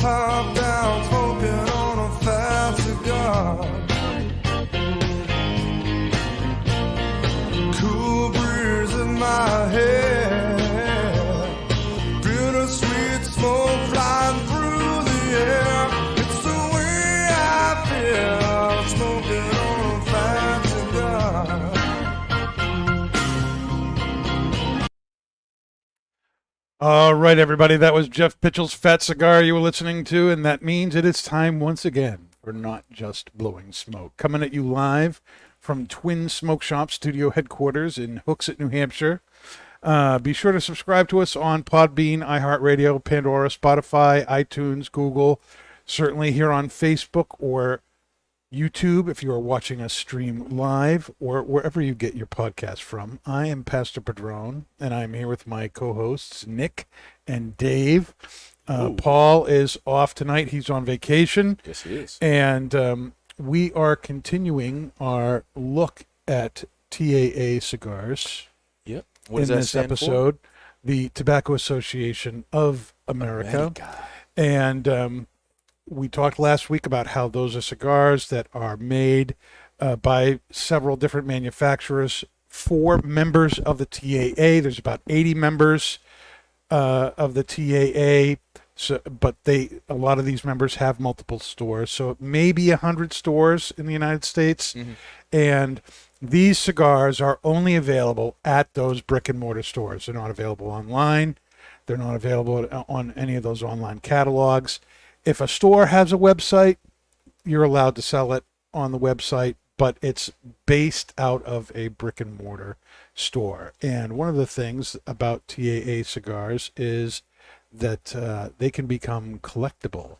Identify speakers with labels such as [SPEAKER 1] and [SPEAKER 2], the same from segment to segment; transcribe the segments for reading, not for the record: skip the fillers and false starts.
[SPEAKER 1] top down, smoking on a fat cigar. Cool breeze in my head, bittersweet smoke flying through the air. It's the way I feel, smoking on a fat cigar.
[SPEAKER 2] All right, everybody, that was Jeff Pitchell's Fat Cigar you were listening to, and that means it is time once again for Not Just Blowing Smoke. Coming at you live from Twin Smoke Shop Studio Headquarters in Hooksett, New Hampshire. Be sure to subscribe to us on Podbean, iHeartRadio, Pandora, Spotify, iTunes, Google, certainly here on Facebook or YouTube if you are watching us stream live, or wherever you get your podcast from. I am Pastor Padron, and I'm here with my co-hosts Nick and Dave. Paul is off tonight. He's on vacation.
[SPEAKER 3] Yes, he is.
[SPEAKER 2] And we are continuing our look at TAA cigars.
[SPEAKER 3] Yep.
[SPEAKER 2] In this episode, the Tobacco Association of America. And we talked last week about how those are cigars that are made by several different manufacturers for members of the TAA. There's about 80 members of the TAA, but a lot of these members have multiple stores. So it may be 100 stores in the United States. Mm-hmm. And these cigars are only available at those brick and mortar stores. They're not available online. They're not available on any of those online catalogs. If a store has a website, you're allowed to sell it on the website, but it's based out of a brick and mortar store. And one of the things about TAA cigars is that they can become collectible.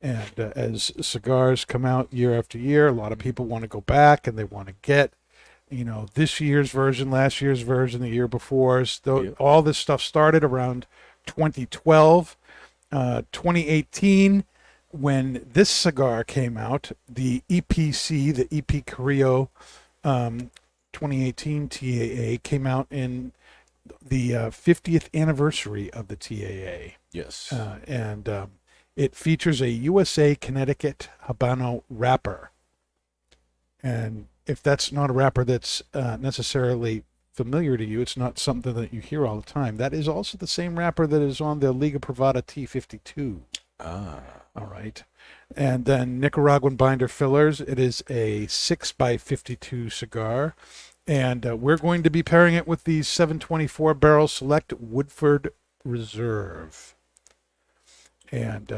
[SPEAKER 2] And as cigars come out year after year, a lot of people want to go back and they want to get, this year's version, last year's version, the year before. So all this stuff started around 2012. 2018, when this cigar came out, the EPC, the EP Carrillo 2018 TAA came out in the 50th anniversary of the TAA.
[SPEAKER 3] Yes.
[SPEAKER 2] And it features a USA Connecticut Habano wrapper. And if that's not a wrapper that's necessarily familiar to you, it's not something that you hear all the time. That is also the same wrapper that is on the Liga Privada T52. All right. And then Nicaraguan binder fillers. It is a 6x52 cigar. And we're going to be pairing it with the 724 Barrel Select Woodford Reserve. And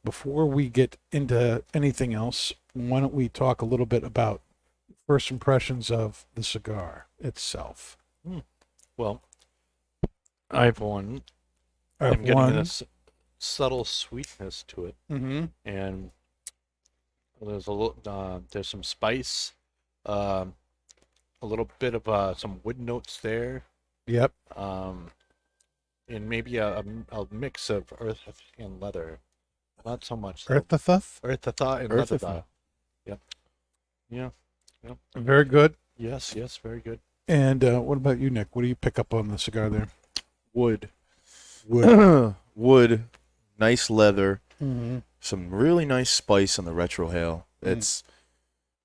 [SPEAKER 2] before we get into anything else, why don't we talk a little bit about first impressions of the cigar itself?
[SPEAKER 4] Well, I'm getting this subtle sweetness to it, and there's there's some spice, a little bit of some wood notes there.
[SPEAKER 2] Yep.
[SPEAKER 4] And maybe a mix of earth and leather. Not so much.
[SPEAKER 2] Earthatha?
[SPEAKER 4] Earthatha and leather. Yep. Yeah. Yep.
[SPEAKER 2] Very good.
[SPEAKER 4] Yes, very good.
[SPEAKER 2] And what about you, Nick? What do you pick up on the cigar there?
[SPEAKER 3] Wood.
[SPEAKER 2] Wood.
[SPEAKER 3] Nice leather.
[SPEAKER 2] Mm-hmm.
[SPEAKER 3] Some really nice spice on the retrohale. It's,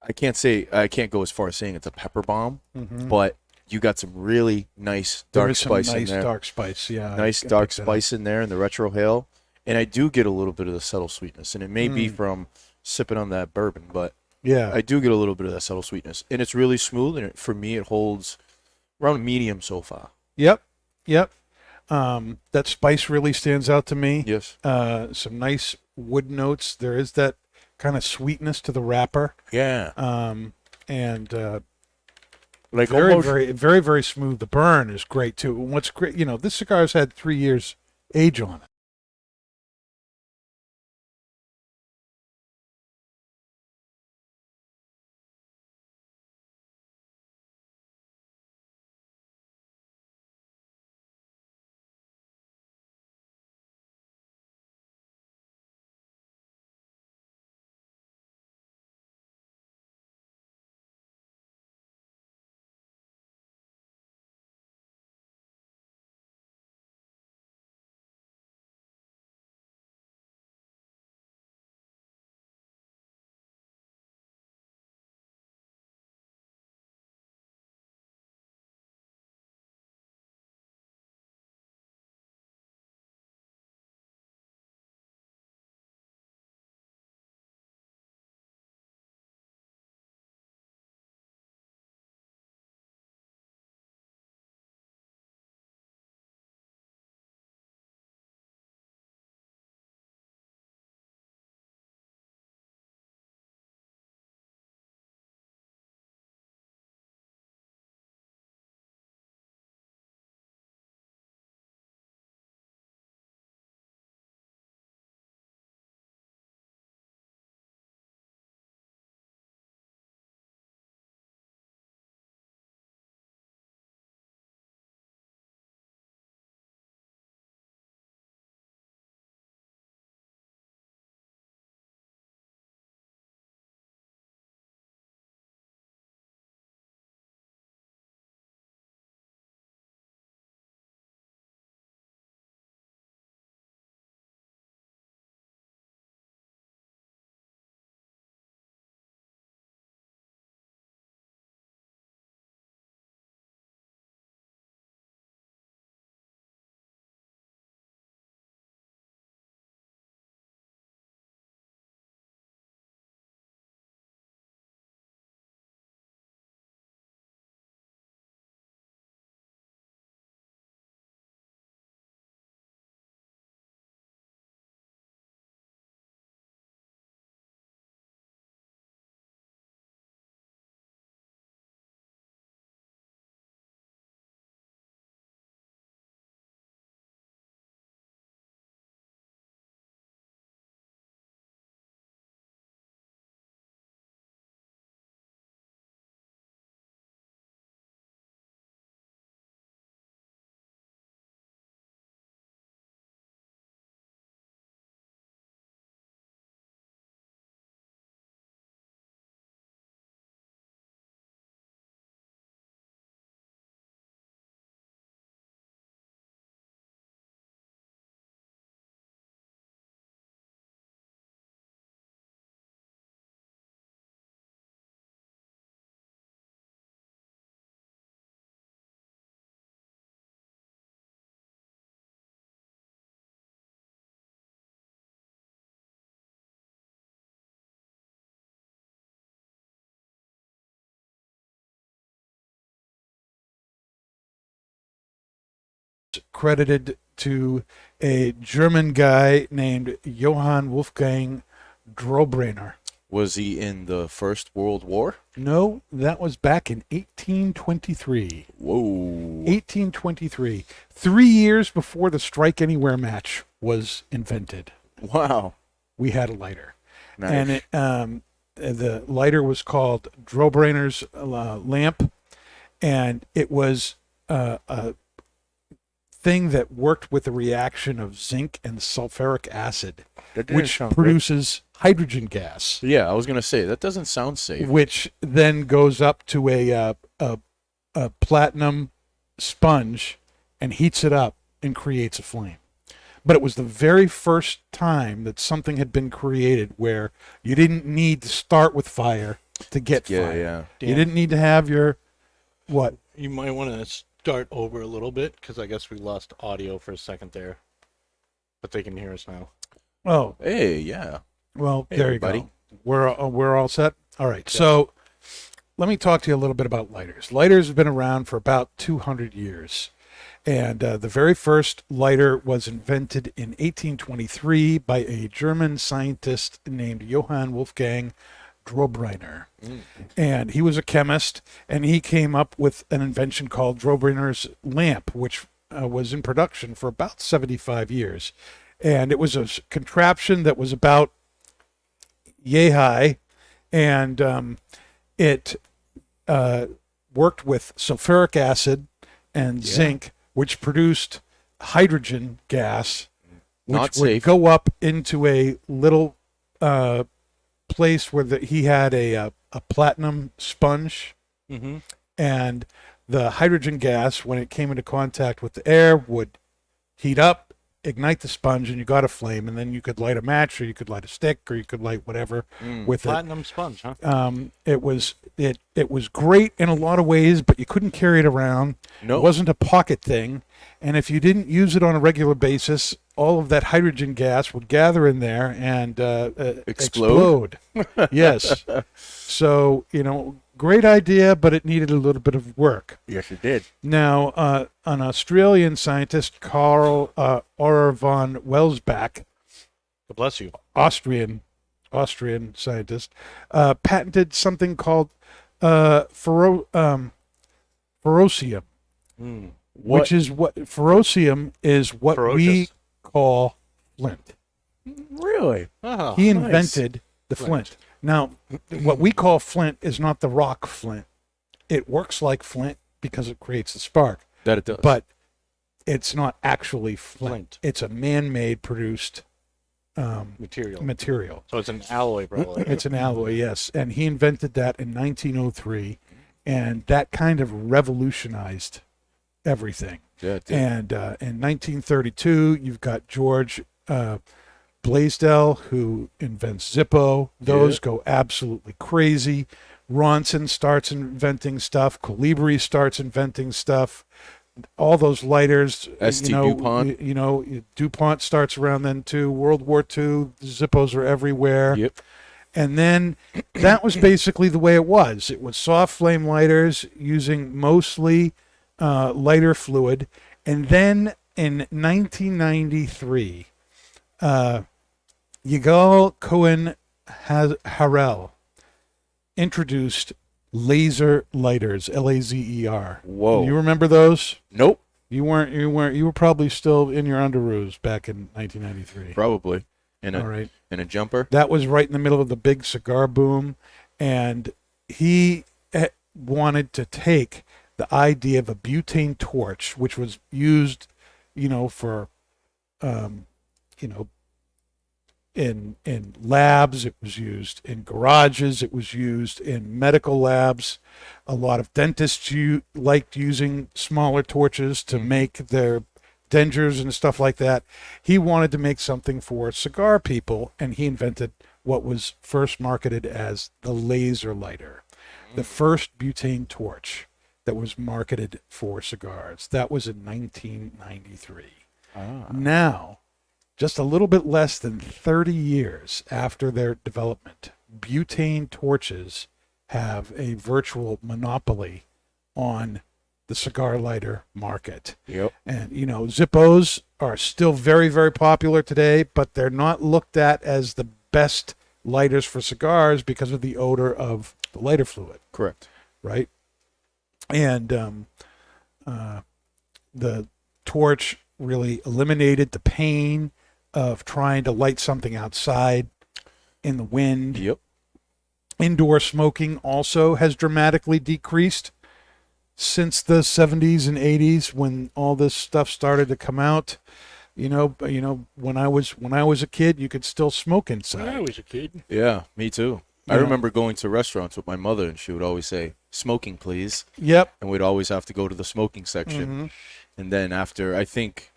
[SPEAKER 3] I can't go as far as saying it's a pepper bomb, but you got some really nice dark spice in there.
[SPEAKER 2] Dark spice, yeah.
[SPEAKER 3] Nice dark spice in there in the retrohale. And I do get a little bit of the subtle sweetness, and it may be from sipping on that bourbon, but
[SPEAKER 2] yeah,
[SPEAKER 3] I do get a little bit of that subtle sweetness, and it's really smooth. And for me, it holds around medium so far.
[SPEAKER 2] Yep. That spice really stands out to me.
[SPEAKER 3] Yes.
[SPEAKER 2] Some nice wood notes. There is that kind of sweetness to the wrapper.
[SPEAKER 3] Yeah.
[SPEAKER 2] And
[SPEAKER 3] like
[SPEAKER 2] very,
[SPEAKER 3] almost,
[SPEAKER 2] very, very, very smooth. The burn is great too. And what's great, this cigar's had 3 years age on it. credited to a German guy named Johann Wolfgang Drobrainer.
[SPEAKER 3] Was he in the First World War?
[SPEAKER 2] No, that was back in 1823.
[SPEAKER 3] Whoa.
[SPEAKER 2] 1823. 3 years before the Strike Anywhere match was invented.
[SPEAKER 3] Wow.
[SPEAKER 2] We had a lighter.
[SPEAKER 3] Nice.
[SPEAKER 2] And the lighter was called Drobrainer's lamp, and it was a thing that worked with the reaction of zinc and sulfuric acid,
[SPEAKER 3] That didn't
[SPEAKER 2] which
[SPEAKER 3] sound
[SPEAKER 2] produces hydrogen gas,
[SPEAKER 3] Yeah, I was going to say, that doesn't sound safe.
[SPEAKER 2] which then goes up to a platinum sponge and heats it up and creates a flame. But it was the very first time that something had been created where you didn't need to start with fire to get fire.
[SPEAKER 3] Yeah.
[SPEAKER 2] You didn't need to have your, what?
[SPEAKER 4] You might want to start over a little bit because I guess we lost audio for a second there, but they can hear us now.
[SPEAKER 2] Oh,
[SPEAKER 3] Hey, yeah.
[SPEAKER 2] well,
[SPEAKER 3] Hey,
[SPEAKER 2] there
[SPEAKER 3] everybody.
[SPEAKER 2] you go. We're all set. All right. So let me talk to you a little bit about lighters. Lighters have been around for about 200 years. And the very first lighter was invented in 1823 by a German scientist named Johann Wolfgang Drobrainer. And he was a chemist, and he came up with an invention called Drobrainer's lamp, which was in production for about 75 years. And it was a contraption that was about yay high, and it worked with sulfuric acid and zinc, which produced hydrogen gas, which
[SPEAKER 3] Not
[SPEAKER 2] would
[SPEAKER 3] safe.
[SPEAKER 2] go up into a little place where he had a platinum sponge,
[SPEAKER 4] Mm-hmm.
[SPEAKER 2] and the hydrogen gas, when it came into contact with the air, would heat up, ignite the sponge, and you got a flame, and then you could light a match, or you could light a stick, or you could light whatever with it.
[SPEAKER 4] Platinum sponge, huh?
[SPEAKER 2] It was great in a lot of ways, but you couldn't carry it around.
[SPEAKER 3] No.
[SPEAKER 2] It wasn't a pocket thing, and if you didn't use it on a regular basis, all of that hydrogen gas would gather in there and
[SPEAKER 3] Explode?
[SPEAKER 2] Yes. So, great idea, but it needed a little bit of work.
[SPEAKER 3] Yes, it did.
[SPEAKER 2] Now, an Australian scientist, Karl Auer von Welsbach,
[SPEAKER 4] God bless you.
[SPEAKER 2] Austrian scientist, patented something called ferrocium, which is ferrocium is what we
[SPEAKER 4] Ferocious.
[SPEAKER 2] call flint.
[SPEAKER 3] Really?
[SPEAKER 4] Oh,
[SPEAKER 2] He
[SPEAKER 4] nice.
[SPEAKER 2] invented the flint. Now, what we call flint is not the rock flint. It works like flint because it creates the spark,
[SPEAKER 3] That it does.
[SPEAKER 2] but it's not actually flint.
[SPEAKER 4] Flint.
[SPEAKER 2] It's a man-made produced
[SPEAKER 4] Material.
[SPEAKER 2] material.
[SPEAKER 4] So it's an alloy, probably.
[SPEAKER 2] It's an alloy, yes. And he invented that in 1903, and that kind of revolutionized everything.
[SPEAKER 3] Yeah, it did.
[SPEAKER 2] And in 1932, you've got George Blaisdell, who invents Zippo. Those go absolutely crazy. Ronson starts inventing stuff. Colibri starts inventing stuff. All those lighters.
[SPEAKER 3] ST DuPont.
[SPEAKER 2] DuPont starts around then too. World War II, Zippos are everywhere.
[SPEAKER 3] Yep.
[SPEAKER 2] And then that was basically the way it was. It was soft flame lighters using mostly lighter fluid. And then in 1993, Yigal Cohen Harel introduced laser lighters, Lazer.
[SPEAKER 3] Whoa.
[SPEAKER 2] You remember those?
[SPEAKER 3] Nope.
[SPEAKER 2] You were probably still in your underoos back in 1993.
[SPEAKER 3] Probably. In
[SPEAKER 2] All right.
[SPEAKER 3] a jumper.
[SPEAKER 2] That was right in the middle of the big cigar boom, and he wanted to take the idea of a butane torch, which was used, for, in labs, it was used in garages, it was used in medical labs. A lot of dentists liked using smaller torches to make their dentures and stuff like that. He wanted to make something for cigar people, and he invented what was first marketed as the laser lighter, the first butane torch that was marketed for cigars. That was in 1993. Now, just a little bit less than 30 years after their development, butane torches have a virtual monopoly on the cigar lighter market.
[SPEAKER 3] Yep.
[SPEAKER 2] And, Zippos are still very, very popular today, but they're not looked at as the best lighters for cigars because of the odor of the lighter fluid,
[SPEAKER 3] Correct.
[SPEAKER 2] right? And the torch really eliminated the pain of trying to light something outside in the wind.
[SPEAKER 3] Yep.
[SPEAKER 2] Indoor smoking also has dramatically decreased since the 70s and 80s when all this stuff started to come out. When I was a kid, you could still smoke inside.
[SPEAKER 4] When I was a kid.
[SPEAKER 3] Yeah, me too. I remember going to restaurants with my mother, and she would always say, "Smoking, please."
[SPEAKER 2] Yep.
[SPEAKER 3] And we'd always have to go to the smoking section. And then after, I think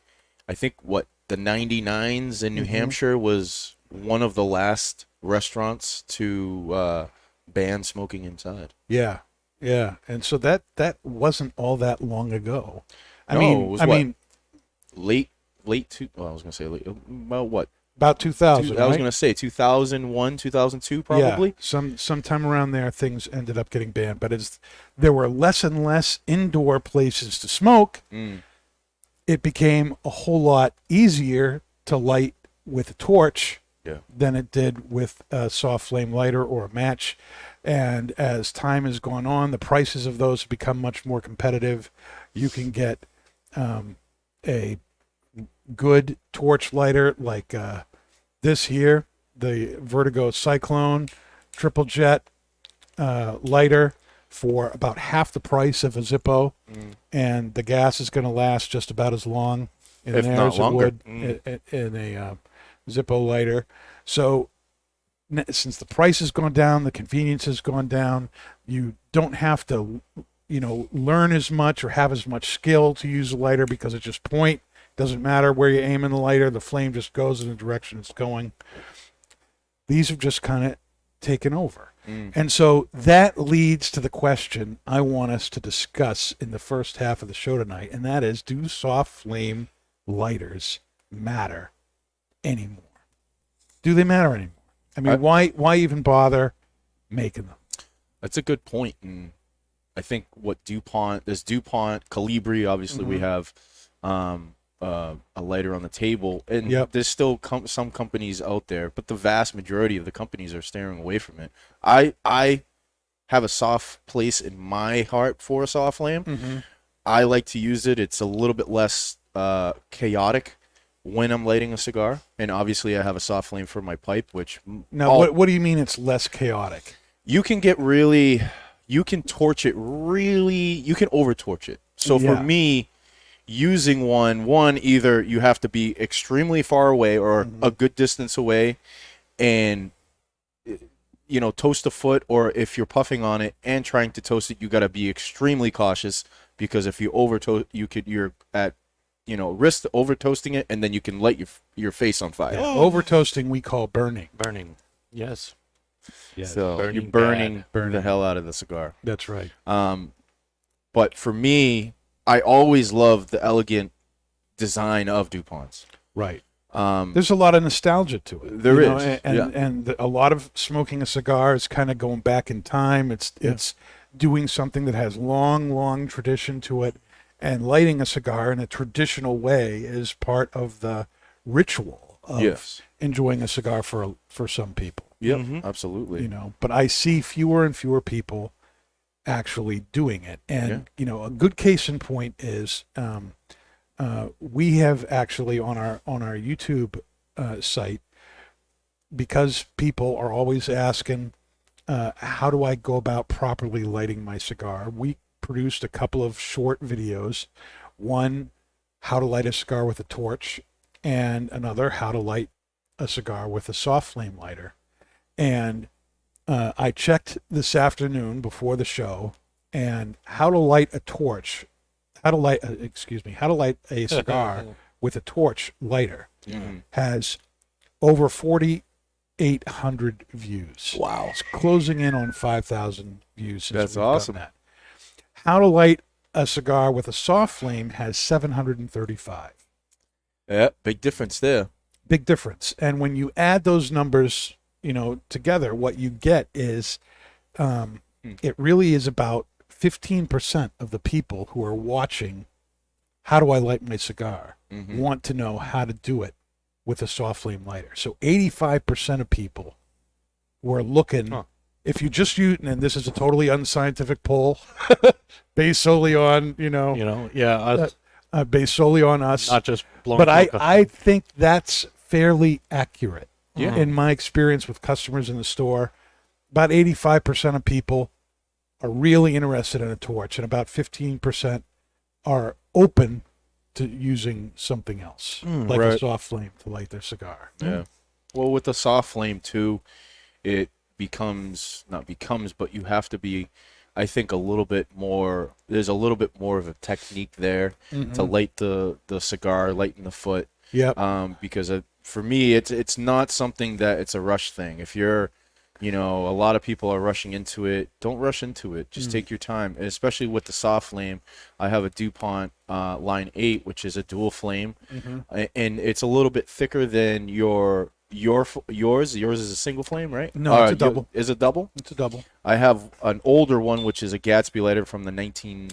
[SPEAKER 3] what, the 99s in New Hampshire was one of the last restaurants to ban smoking inside.
[SPEAKER 2] Yeah. Yeah. And so that wasn't all that long ago. I
[SPEAKER 3] No,
[SPEAKER 2] mean,
[SPEAKER 3] it was
[SPEAKER 2] I
[SPEAKER 3] what?
[SPEAKER 2] mean,
[SPEAKER 3] I was going to say late, about what?
[SPEAKER 2] about 2000,
[SPEAKER 3] I was
[SPEAKER 2] right?
[SPEAKER 3] going to say 2001, 2002 probably.
[SPEAKER 2] Yeah, sometime around there, things ended up getting banned. But as there were less and less indoor places to smoke, it became a whole lot easier to light with a torch than it did with a soft flame lighter or a match. And as time has gone on, the prices of those have become much more competitive. You can get a good torch lighter like this here, the Vertigo Cyclone triple jet lighter, for about half the price of a Zippo, and the gas is going to last just about as long in
[SPEAKER 3] If
[SPEAKER 2] there
[SPEAKER 3] not
[SPEAKER 2] as it
[SPEAKER 3] longer.
[SPEAKER 2] would in a Zippo lighter. So since the price has gone down, the convenience has gone down, you don't have to learn as much or have as much skill to use a lighter because it just point. Doesn't matter where you aim in the lighter, the flame just goes in the direction it's going. These have just kind of taken over. And so that leads to the question I want us to discuss in the first half of the show tonight, and that is, do soft flame lighters matter anymore? Do they matter anymore? I mean, why even bother making them?
[SPEAKER 3] That's a good point. And I think what there's DuPont, Calibri, obviously we have a lighter on the table, and there's still some companies out there, but the vast majority of the companies are steering away from it. I have a soft place in my heart for a soft flame. I like to use it. It's a little bit less chaotic when I'm lighting a cigar, and obviously I have a soft flame for my pipe, which
[SPEAKER 2] what do you mean it's less chaotic?
[SPEAKER 3] You can torch it you can over torch it. So for me, using one, either you have to be extremely far away or a good distance away and toast a foot, or if you're puffing on it and trying to toast it, you got to be extremely cautious, because if you over toast, you're at risk of over toasting it, and then you can light your face on fire.
[SPEAKER 2] Over toasting we call burning.
[SPEAKER 4] Burning. Yes.
[SPEAKER 3] So you're
[SPEAKER 4] Burning
[SPEAKER 3] burning the hell out of the cigar.
[SPEAKER 2] That's right.
[SPEAKER 3] But for me, I always loved the elegant design of DuPont's.
[SPEAKER 2] Right. There's a lot of nostalgia to it.
[SPEAKER 3] There is,
[SPEAKER 2] and a lot of smoking a cigar is kind of going back in time. It's doing something that has long tradition to it, and lighting a cigar in a traditional way is part of the ritual of enjoying a cigar for some people.
[SPEAKER 3] Yep, absolutely.
[SPEAKER 2] But I see fewer and fewer people actually doing it, and a good case in point is we have actually on our YouTube site, because people are always asking how do I go about properly lighting my cigar. We produced a couple of short videos, one how to light a cigar with a torch, and another how to light a cigar with a soft flame lighter. And I checked this afternoon before the show, and how to light a cigar with a torch lighter has over 4,800 views.
[SPEAKER 3] Wow.
[SPEAKER 2] It's closing in on 5,000 views since
[SPEAKER 3] That's
[SPEAKER 2] we've
[SPEAKER 3] awesome.
[SPEAKER 2] done that. How to light a cigar with a soft flame has 735.
[SPEAKER 3] Yeah, big difference there.
[SPEAKER 2] Big difference. And when you add those numbers, together, what you get is it really is about 15% of the people who are watching how do I light my cigar want to know how to do it with a soft flame lighter. So 85% of people were looking, if you just use, and this is a totally unscientific poll, based solely on, based solely on us.
[SPEAKER 4] Not just blowing
[SPEAKER 2] but
[SPEAKER 4] smoke.
[SPEAKER 2] I think that's fairly accurate. In my experience with customers in the store, about 85% of people are really interested in a torch, and about 15% are open to using something else, like a soft flame to light their cigar.
[SPEAKER 3] Yeah. Well, with the soft flame too, it but you have to be, I think, a little bit more, there's a little bit more of a technique there to light the cigar, lighten the foot.
[SPEAKER 2] Yeah.
[SPEAKER 3] Because for me, it's not something that it's a rush thing. If you're, a lot of people are rushing into it. Don't rush into it. Just take your time. And especially with the soft flame, I have a DuPont Line 8, which is a dual flame, and it's a little bit thicker than yours. Yours is a single flame, right?
[SPEAKER 2] No, it's a double.
[SPEAKER 3] Is it double?
[SPEAKER 2] It's a double.
[SPEAKER 3] I have an older one, which is a Gatsby lighter from the 1950s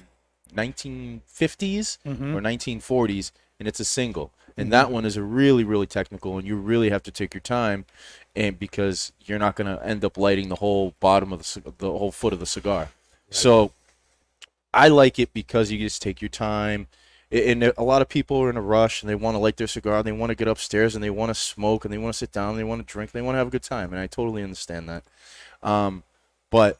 [SPEAKER 3] or 1940s, and it's a single. And that one is a really, really technical, and you really have to take your time, and because you're not going to end up lighting the whole bottom of the whole foot of the cigar. Right. So I like it because you just take your time. And a lot of people are in a rush, and they want to light their cigar, and they want to get upstairs, and they want to smoke, and they want to sit down, and they want to drink, and they want to have a good time, and I totally understand that. But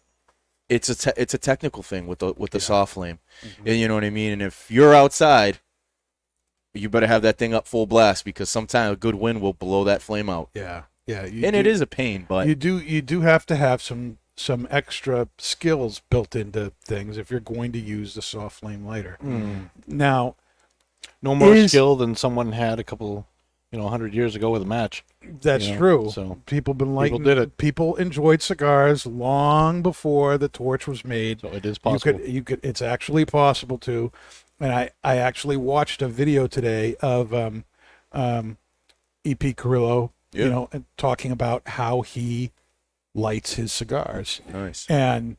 [SPEAKER 3] it's a technical thing with the soft flame, and you know what I mean. And if you're outside, you better have that thing up full blast, because sometimes a good wind will blow that flame out.
[SPEAKER 2] Yeah.
[SPEAKER 3] It is a pain, but
[SPEAKER 2] you do have to have some extra skills built into things if you're going to use the soft flame lighter. Now,
[SPEAKER 4] no more skill than someone had a couple, 100 years ago with a match.
[SPEAKER 2] That's true.
[SPEAKER 4] So
[SPEAKER 2] people
[SPEAKER 4] did it.
[SPEAKER 2] People enjoyed cigars long before the torch was made.
[SPEAKER 4] So it is possible.
[SPEAKER 2] You could. It's actually possible to. And I actually watched a video today of EP Carrillo, talking about how he lights his cigars.
[SPEAKER 3] Nice.
[SPEAKER 2] And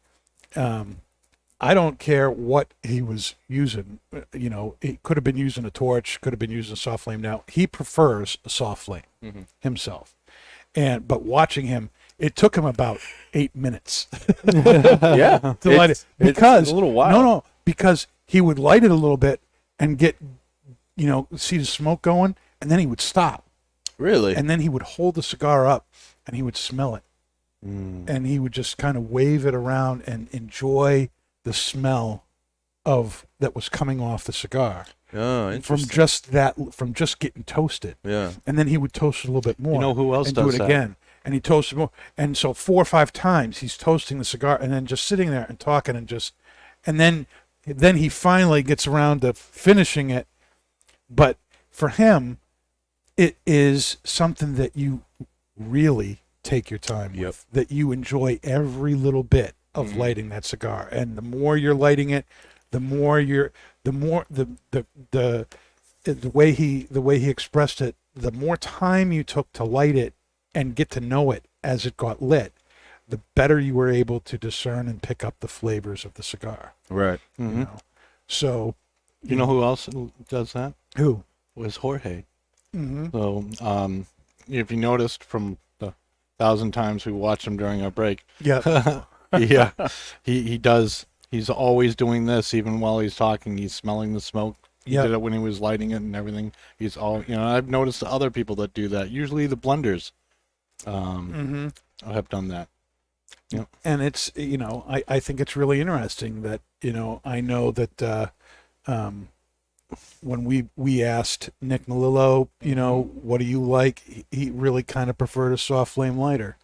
[SPEAKER 2] I don't care what he was using. He could have been using a torch, could have been using a soft flame. Now, he prefers a soft flame himself. But watching him, it took him about 8 minutes to light it. Because
[SPEAKER 3] it's a little while.
[SPEAKER 2] No, because he would light it a little bit and get, see the smoke going, and then he would stop.
[SPEAKER 3] Really?
[SPEAKER 2] And then he would hold the cigar up, and he would smell it. And he would just kind of wave it around and enjoy the smell that was coming off the cigar.
[SPEAKER 3] Oh, interesting.
[SPEAKER 2] From just getting toasted.
[SPEAKER 3] Yeah.
[SPEAKER 2] And then he would toast it a little bit more.
[SPEAKER 4] You know who else
[SPEAKER 2] and
[SPEAKER 4] does
[SPEAKER 2] do it
[SPEAKER 4] that?
[SPEAKER 2] again. And he toasted more. And so 4 or 5 times he's toasting the cigar and then just sitting there and talking and then he finally gets around to finishing it. But for him, it is something that you really take your time with, that you enjoy every little bit of lighting that cigar. And the more you're lighting it, the way he expressed it, the more time you took to light it and get to know it as it got lit, the better you were able to discern and pick up the flavors of the cigar.
[SPEAKER 3] Right.
[SPEAKER 2] So,
[SPEAKER 4] you know who else does that?
[SPEAKER 2] Who?
[SPEAKER 4] Was Jorge. So, if you noticed from the 1,000 times we watched him during our break, he does. He's always doing this, even while he's talking. He's smelling the smoke. He did it when he was lighting it and everything. He's I've noticed other people that do that. Usually the blenders have done that. Yep.
[SPEAKER 2] And it's, I think it's really interesting that, I know that when we asked Nick Nalillo, what do you like? He really kind of preferred a soft flame lighter.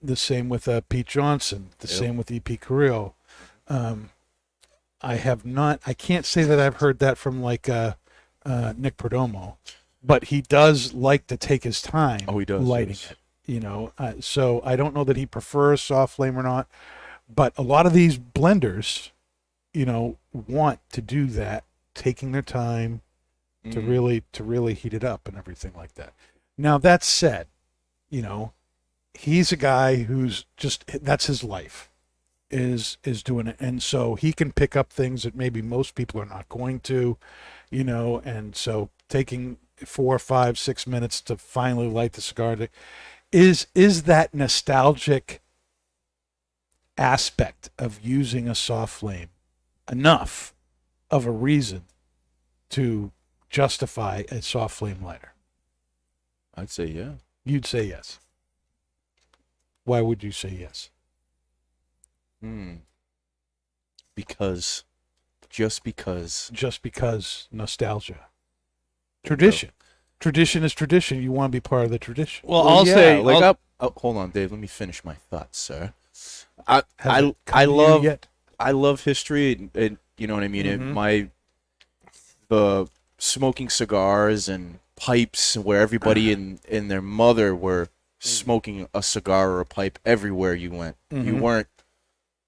[SPEAKER 2] The same with Pete Johnson, the same with EP Carrillo. I can't say that I've heard that from Nick Perdomo, but he does like to take his time lighting it. So I don't know that he prefers soft flame or not, but a lot of these blenders, want to do that, taking their time to really heat it up and everything like that. Now that said, he's a guy who's that's his life. is doing it, and so he can pick up things that maybe most people are not going to, and so taking 4, 5, 6 minutes to finally light the cigar is that nostalgic aspect of using a soft flame enough of a reason to justify a soft flame lighter?
[SPEAKER 3] I'd say yeah.
[SPEAKER 2] You'd say yes. Why would you say yes?
[SPEAKER 3] Just because
[SPEAKER 2] Nostalgia. Tradition. Tradition is tradition. You want to be part of the tradition.
[SPEAKER 4] Well, I'll say,
[SPEAKER 3] hold on, Dave. Let me finish my thoughts, sir.
[SPEAKER 2] Has it come to you yet?
[SPEAKER 3] I love history, and you know what I mean. The smoking cigars and pipes, where everybody and their mother were smoking a cigar or a pipe everywhere you went. You weren't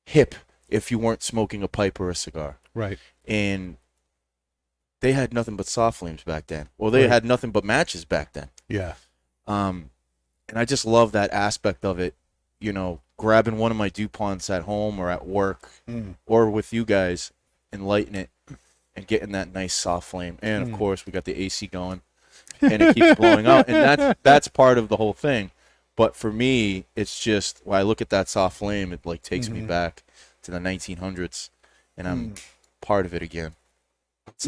[SPEAKER 3] hip if you weren't smoking a pipe or a cigar.
[SPEAKER 2] Right.
[SPEAKER 3] And they had nothing but soft flames back then. Well, they had nothing but matches back then.
[SPEAKER 2] Yeah.
[SPEAKER 3] And I just love that aspect of it. Grabbing one of my DuPonts at home or at work or with you guys and lighting it and getting that nice soft flame. And of course, we got the AC going and it keeps blowing out. And that's part of the whole thing. But for me, it's just when I look at that soft flame, it like takes me back to the 1900s, and I'm part of it again. It's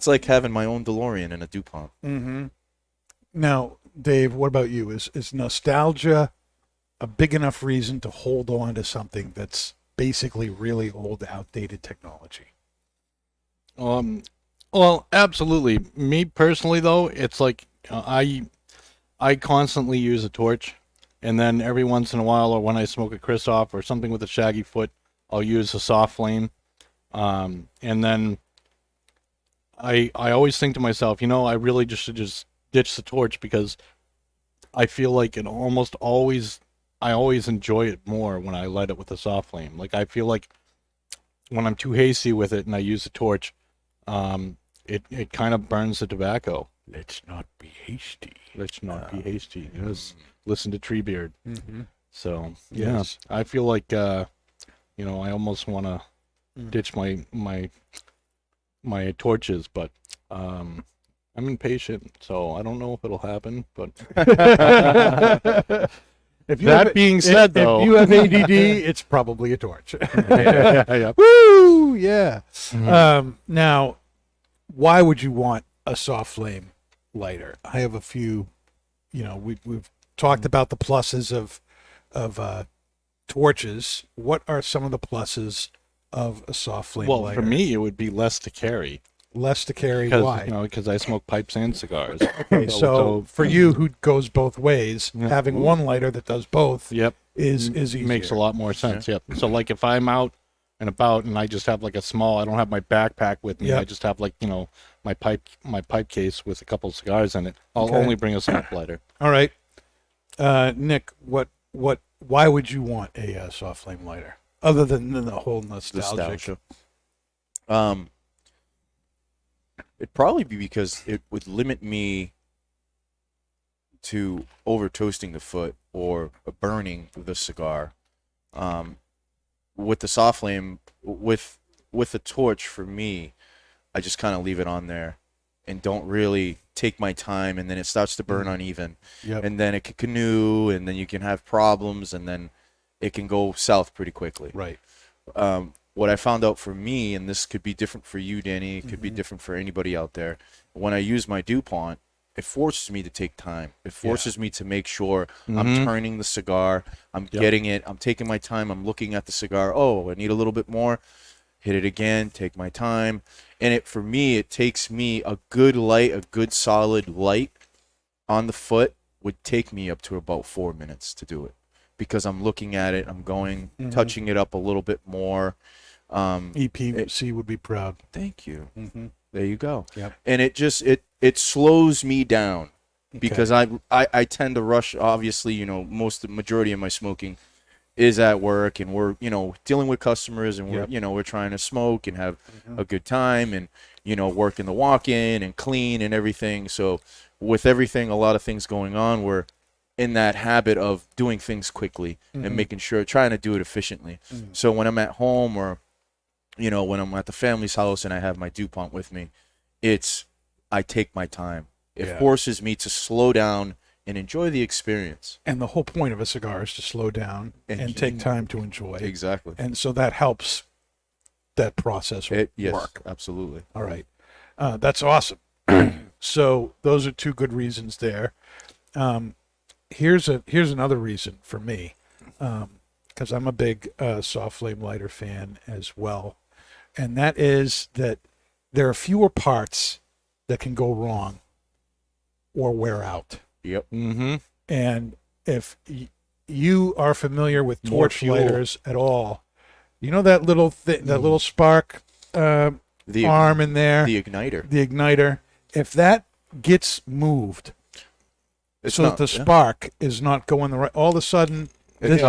[SPEAKER 3] like having my own DeLorean in a DuPont.
[SPEAKER 2] Now, Dave, what about you? Is nostalgia a big enough reason to hold on to something that's basically really old, outdated technology?
[SPEAKER 4] Well, absolutely. Me personally, though, it's like I constantly use a torch, and then every once in a while, or when I smoke a Christoph or something with a shaggy foot, I'll use a soft flame. And then I always think to myself, I really just should just ditch the torch, because I feel like I always enjoy it more when I light it with a soft flame. Like, I feel like when I'm too hasty with it and I use the torch, it kind of burns the tobacco.
[SPEAKER 2] Let's not be hasty.
[SPEAKER 4] Let's not be hasty. Yes. Listen to Treebeard. So,
[SPEAKER 2] Yes.
[SPEAKER 4] I feel like, I almost want to ditch my torches, but I'm impatient, so I don't know if it'll happen. But if you have ADD,
[SPEAKER 2] it's probably a torch.
[SPEAKER 4] yeah.
[SPEAKER 2] Woo! Yeah. Now, why would you want a soft flame lighter? I have a few. We've talked about the pluses of torches. What are some of the pluses of a soft flame lighter?
[SPEAKER 4] Well, for me, it would be less to carry.
[SPEAKER 2] Less to carry. Why?
[SPEAKER 4] Because I smoke pipes and cigars.
[SPEAKER 2] Okay, so for you who goes both ways, having one lighter that does both is easier.
[SPEAKER 4] Makes a lot more sense. Yep. So like if I'm out and about and I just have like I don't have my backpack with me. I just have like my pipe case with a couple of cigars in it. I'll only bring a soft lighter.
[SPEAKER 2] All right, Nick, why would you want a soft flame lighter other than the whole nostalgia?
[SPEAKER 3] It'd probably be because it would limit me to over toasting the foot or burning the cigar. With the soft flame, with the torch, for me, I just kind of leave it on there and don't really take my time, and then it starts to burn uneven. And then it can canoe, and then you can have problems, and then it can go south pretty quickly.
[SPEAKER 2] Right.
[SPEAKER 3] What I found out for me, and this could be different for you, Danny, it could be different for anybody out there, when I use my DuPont, it forces me to take time. It forces me to make sure I'm turning the cigar, I'm getting it, I'm taking my time, I'm looking at the cigar, I need a little bit more, hit it again, take my time. And for me, it takes me a good light, a good solid light on the foot would take me up to about 4 minutes to do it, because I'm looking at it, I'm going, touching it up a little bit more.
[SPEAKER 2] EPC would be proud.
[SPEAKER 3] Thank you. There you go.
[SPEAKER 2] Yep.
[SPEAKER 3] And it slows me down, because I tend to rush. Obviously, the majority of my smoking is at work, and we're dealing with customers, and we're trying to smoke and have a good time, and work in the walk-in and clean and everything. So with everything, a lot of things going on, in that habit of doing things quickly and making sure, trying to do it efficiently. So when I'm at home, or when I'm at the family's house and I have my DuPont with me, I take my time. It forces me to slow down and enjoy the experience.
[SPEAKER 2] And the whole point of a cigar is to slow down and take time to enjoy.
[SPEAKER 3] Exactly.
[SPEAKER 2] And so that helps that process work.
[SPEAKER 3] Yes, absolutely.
[SPEAKER 2] All right. That's awesome. So those are two good reasons there. Here's another reason for me, because I'm a big soft flame lighter fan as well, and that is that there are fewer parts that can go wrong or wear out.
[SPEAKER 3] Yep.
[SPEAKER 4] Mm-hmm.
[SPEAKER 2] And if you are familiar with torch lighters at all, you know that little that little spark arm in there,
[SPEAKER 3] the igniter.
[SPEAKER 2] the igniter. If that gets moved, that the spark is not going the right, all of a sudden this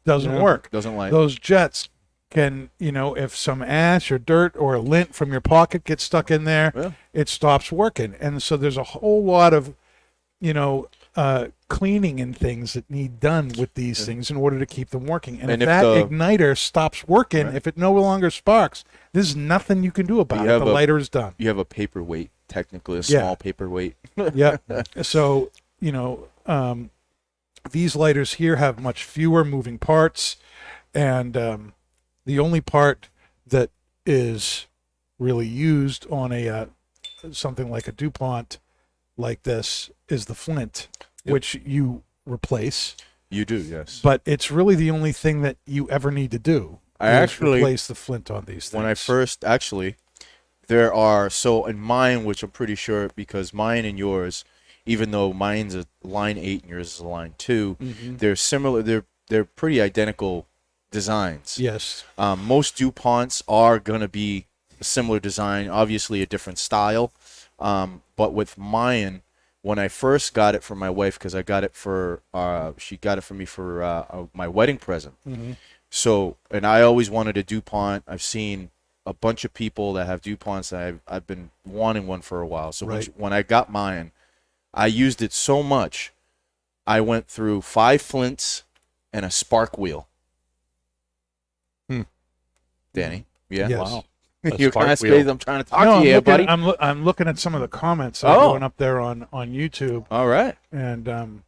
[SPEAKER 2] doesn't work.
[SPEAKER 3] Doesn't light.
[SPEAKER 2] Those jets can, if some ash or dirt or lint from your pocket gets stuck in there, it stops working. And so there's a whole lot of, cleaning and things that need done with these things in order to keep them working. And if that igniter stops working, if it no longer sparks, there's nothing you can do about it. The lighter is done.
[SPEAKER 3] You have a paperweight, technically, a small paperweight.
[SPEAKER 2] Yeah. So, these lighters here have much fewer moving parts, and the only part that is really used on a something like a DuPont like this is the flint, which you replace.
[SPEAKER 3] You do, yes.
[SPEAKER 2] But it's really the only thing that you ever need to do.
[SPEAKER 3] I actually
[SPEAKER 2] replace the flint on these things.
[SPEAKER 3] When I first, there are, so in mine, which I'm pretty sure, because mine and yours, even though mine's a line 8 and yours is a line 2, they're similar. They're pretty identical designs.
[SPEAKER 2] Yes.
[SPEAKER 3] Most DuPonts are going to be a similar design, obviously a different style. But with mine, when I first got it for my wife, because I got it for, she got it for me for my wedding present. So, and I always wanted a DuPont. I've seen a bunch of people that have DuPonts. I've been wanting one for a while. So when I got mine, I used it so much, I went through 5 flints and a spark wheel. Danny? Yeah?
[SPEAKER 2] Yes.
[SPEAKER 3] Wow. You're kind of space. I'm trying to talk to you, buddy.
[SPEAKER 2] I'm looking at some of the comments that are going up there on YouTube.
[SPEAKER 3] All right.
[SPEAKER 2] And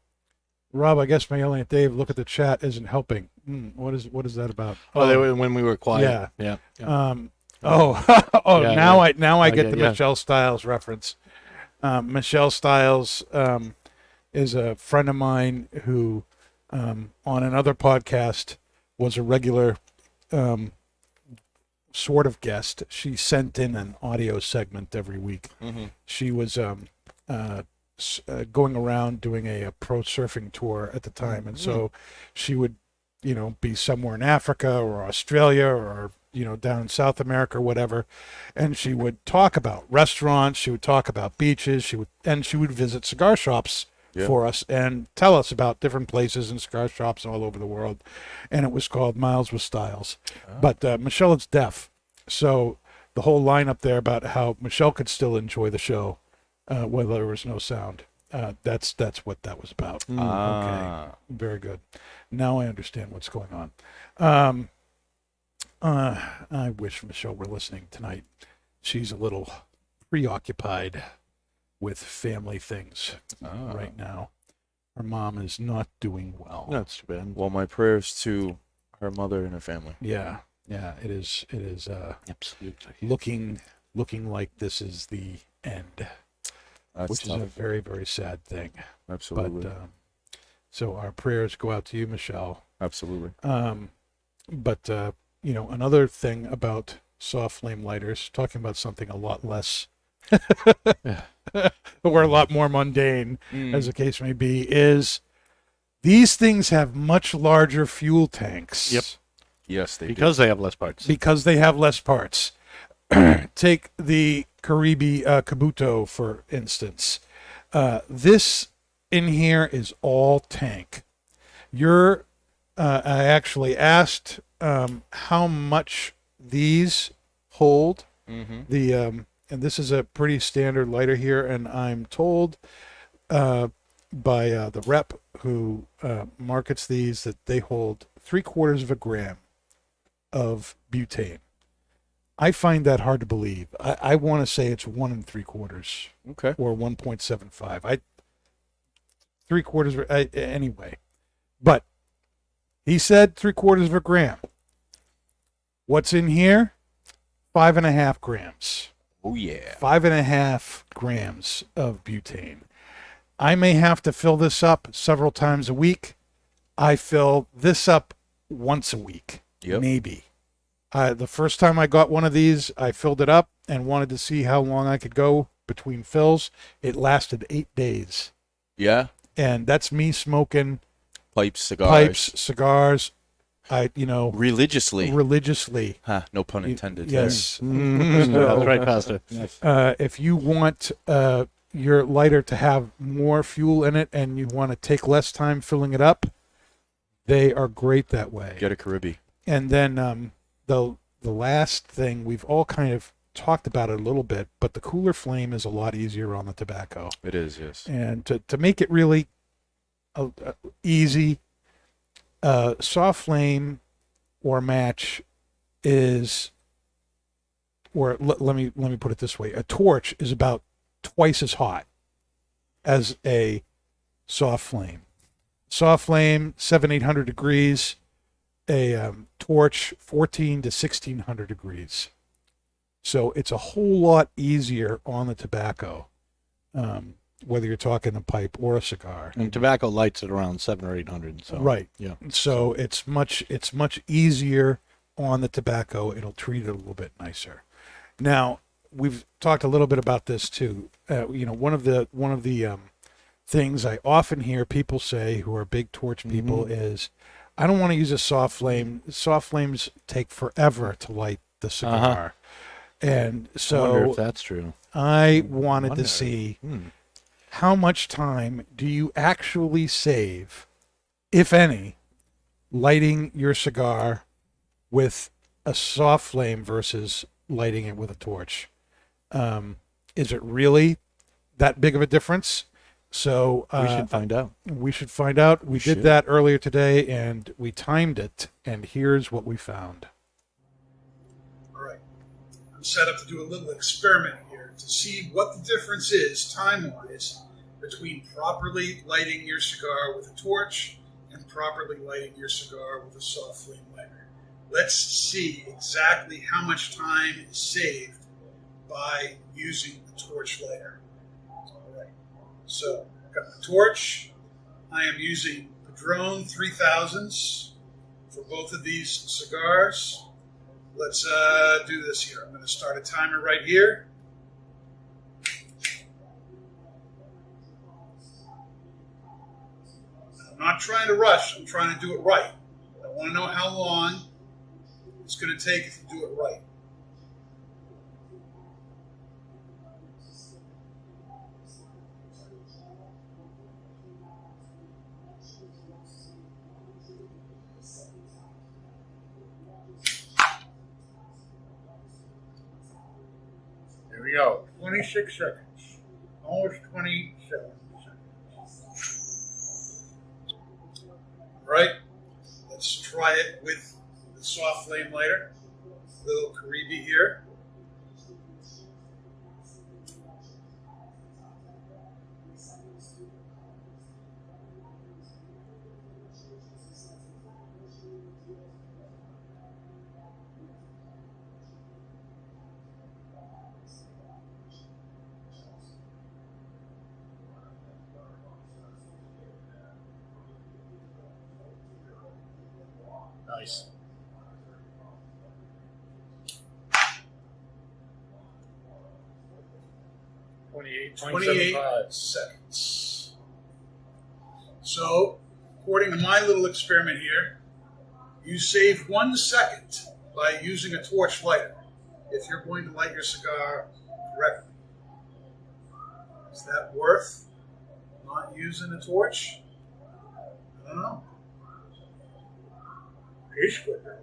[SPEAKER 2] Rob, I guess my yelling at Dave, look at the chat, isn't helping. What is that about?
[SPEAKER 4] When we were quiet.
[SPEAKER 2] Yeah.
[SPEAKER 4] Yeah.
[SPEAKER 2] Now I get the Michelle Stiles reference. Michelle Stiles is a friend of mine who, on another podcast, was a regular sort of guest. She sent in an audio segment every week. She was going around doing a pro surfing tour at the time, and so she would, be somewhere in Africa or Australia or down in South America or whatever, and she would talk about restaurants, she would talk about beaches, she would visit cigar shops for us and tell us about different places and cigar shops all over the world. And it was called Miles with Styles. But Michelle is deaf, so the whole line up there about how Michelle could still enjoy the show whether there was no sound, that's what that was about. Okay, very good. Now I understand what's going on. I wish Michelle were listening tonight. She's a little preoccupied with family things right now. Her mom is not doing well.
[SPEAKER 4] That's too bad.
[SPEAKER 3] Well, my prayers to her mother and her family.
[SPEAKER 2] Yeah, it is
[SPEAKER 4] absolutely
[SPEAKER 2] looking like this is the end, which is a very, very sad thing.
[SPEAKER 3] Absolutely.
[SPEAKER 2] But so our prayers go out to you, Michelle.
[SPEAKER 3] Absolutely.
[SPEAKER 2] But another thing about soft flame lighters, talking about something a lot less or a lot more mundane, as the case may be, is these things have much larger fuel tanks.
[SPEAKER 4] Yep.
[SPEAKER 3] Yes, they
[SPEAKER 4] because they have less parts.
[SPEAKER 2] Because they have less parts. Take the Caribe Kabuto, for instance. This in here is all tank. I actually asked how much these hold. And this is a pretty standard lighter here, and I'm told by the rep who markets these that they hold 3/4 of a gram of butane. I find that hard to believe. I want to say it's 1 3/4
[SPEAKER 3] Okay.
[SPEAKER 2] or 1.75. 3/4 anyway. But he said 3/4 of a gram. What's in here? 5.5 grams.
[SPEAKER 3] Oh yeah.
[SPEAKER 2] 5.5 grams of butane. I may have to fill this up several times a week. I fill this up once a week, maybe. The first time I got one of these, I filled it up and wanted to see how long I could go between fills. It lasted 8 days.
[SPEAKER 3] Yeah.
[SPEAKER 2] And that's me smoking
[SPEAKER 3] Pipes, cigars.
[SPEAKER 2] cigars. Religiously.
[SPEAKER 3] Huh, no pun intended.
[SPEAKER 2] Yes.
[SPEAKER 4] That's right, Pastor.
[SPEAKER 2] If you want your lighter to have more fuel in it and you want to take less time filling it up, they are great that way.
[SPEAKER 3] Get a Caribbean.
[SPEAKER 2] And then the last thing, we've all kind of talked about it a little bit, but the cooler flame is a lot easier on the tobacco.
[SPEAKER 3] It is, yes.
[SPEAKER 2] And to make it really easy, soft flame or match is, or let me put it this way: a torch is about twice as hot as a soft flame. Soft flame 700-800 degrees, a torch 14 to 1600 degrees. So it's a whole lot easier on the tobacco, whether you're talking a pipe or a cigar.
[SPEAKER 4] And tobacco lights at around 700 or 800. So
[SPEAKER 2] Right.
[SPEAKER 4] Yeah.
[SPEAKER 2] So it's much easier on the tobacco. It'll treat it a little bit nicer. Now, we've talked a little bit about this too. One of the things I often hear people say who are big torch people is, I don't want to use a soft flame. Soft flames take forever to light the cigar. And so
[SPEAKER 4] I wonder if that's true.
[SPEAKER 2] I wanted to see how much time do you actually save, if any, lighting your cigar with a soft flame versus lighting it with a torch. Is it really that big of a difference? So
[SPEAKER 4] We should find out.
[SPEAKER 2] We should find out. We did that earlier today, and we timed it, and here's what we found.
[SPEAKER 5] All right. I'm set up to do a little experiment here to see what the difference is time-wise between properly lighting your cigar with a torch and properly lighting your cigar with a soft flame lighter. Let's see exactly how much time is saved by using the torch lighter. All right. So, I've got the torch. I am using Padron 3000s for both of these cigars. Let's do this here. I'm going to start a timer right here. I'm not trying to rush. I'm trying to do it right. I want to know how long it's going to take if you do it right. There we go. 26 seconds. Almost 27 seconds. Right? Let's try it with the soft flame lighter. Little Caribe here. Nice. Twenty-eight seconds. So, according to my little experiment here, you save 1 second by using a torch lighter if you're going to light your cigar correctly. Is that worth not using a torch? I don't know. It's quicker.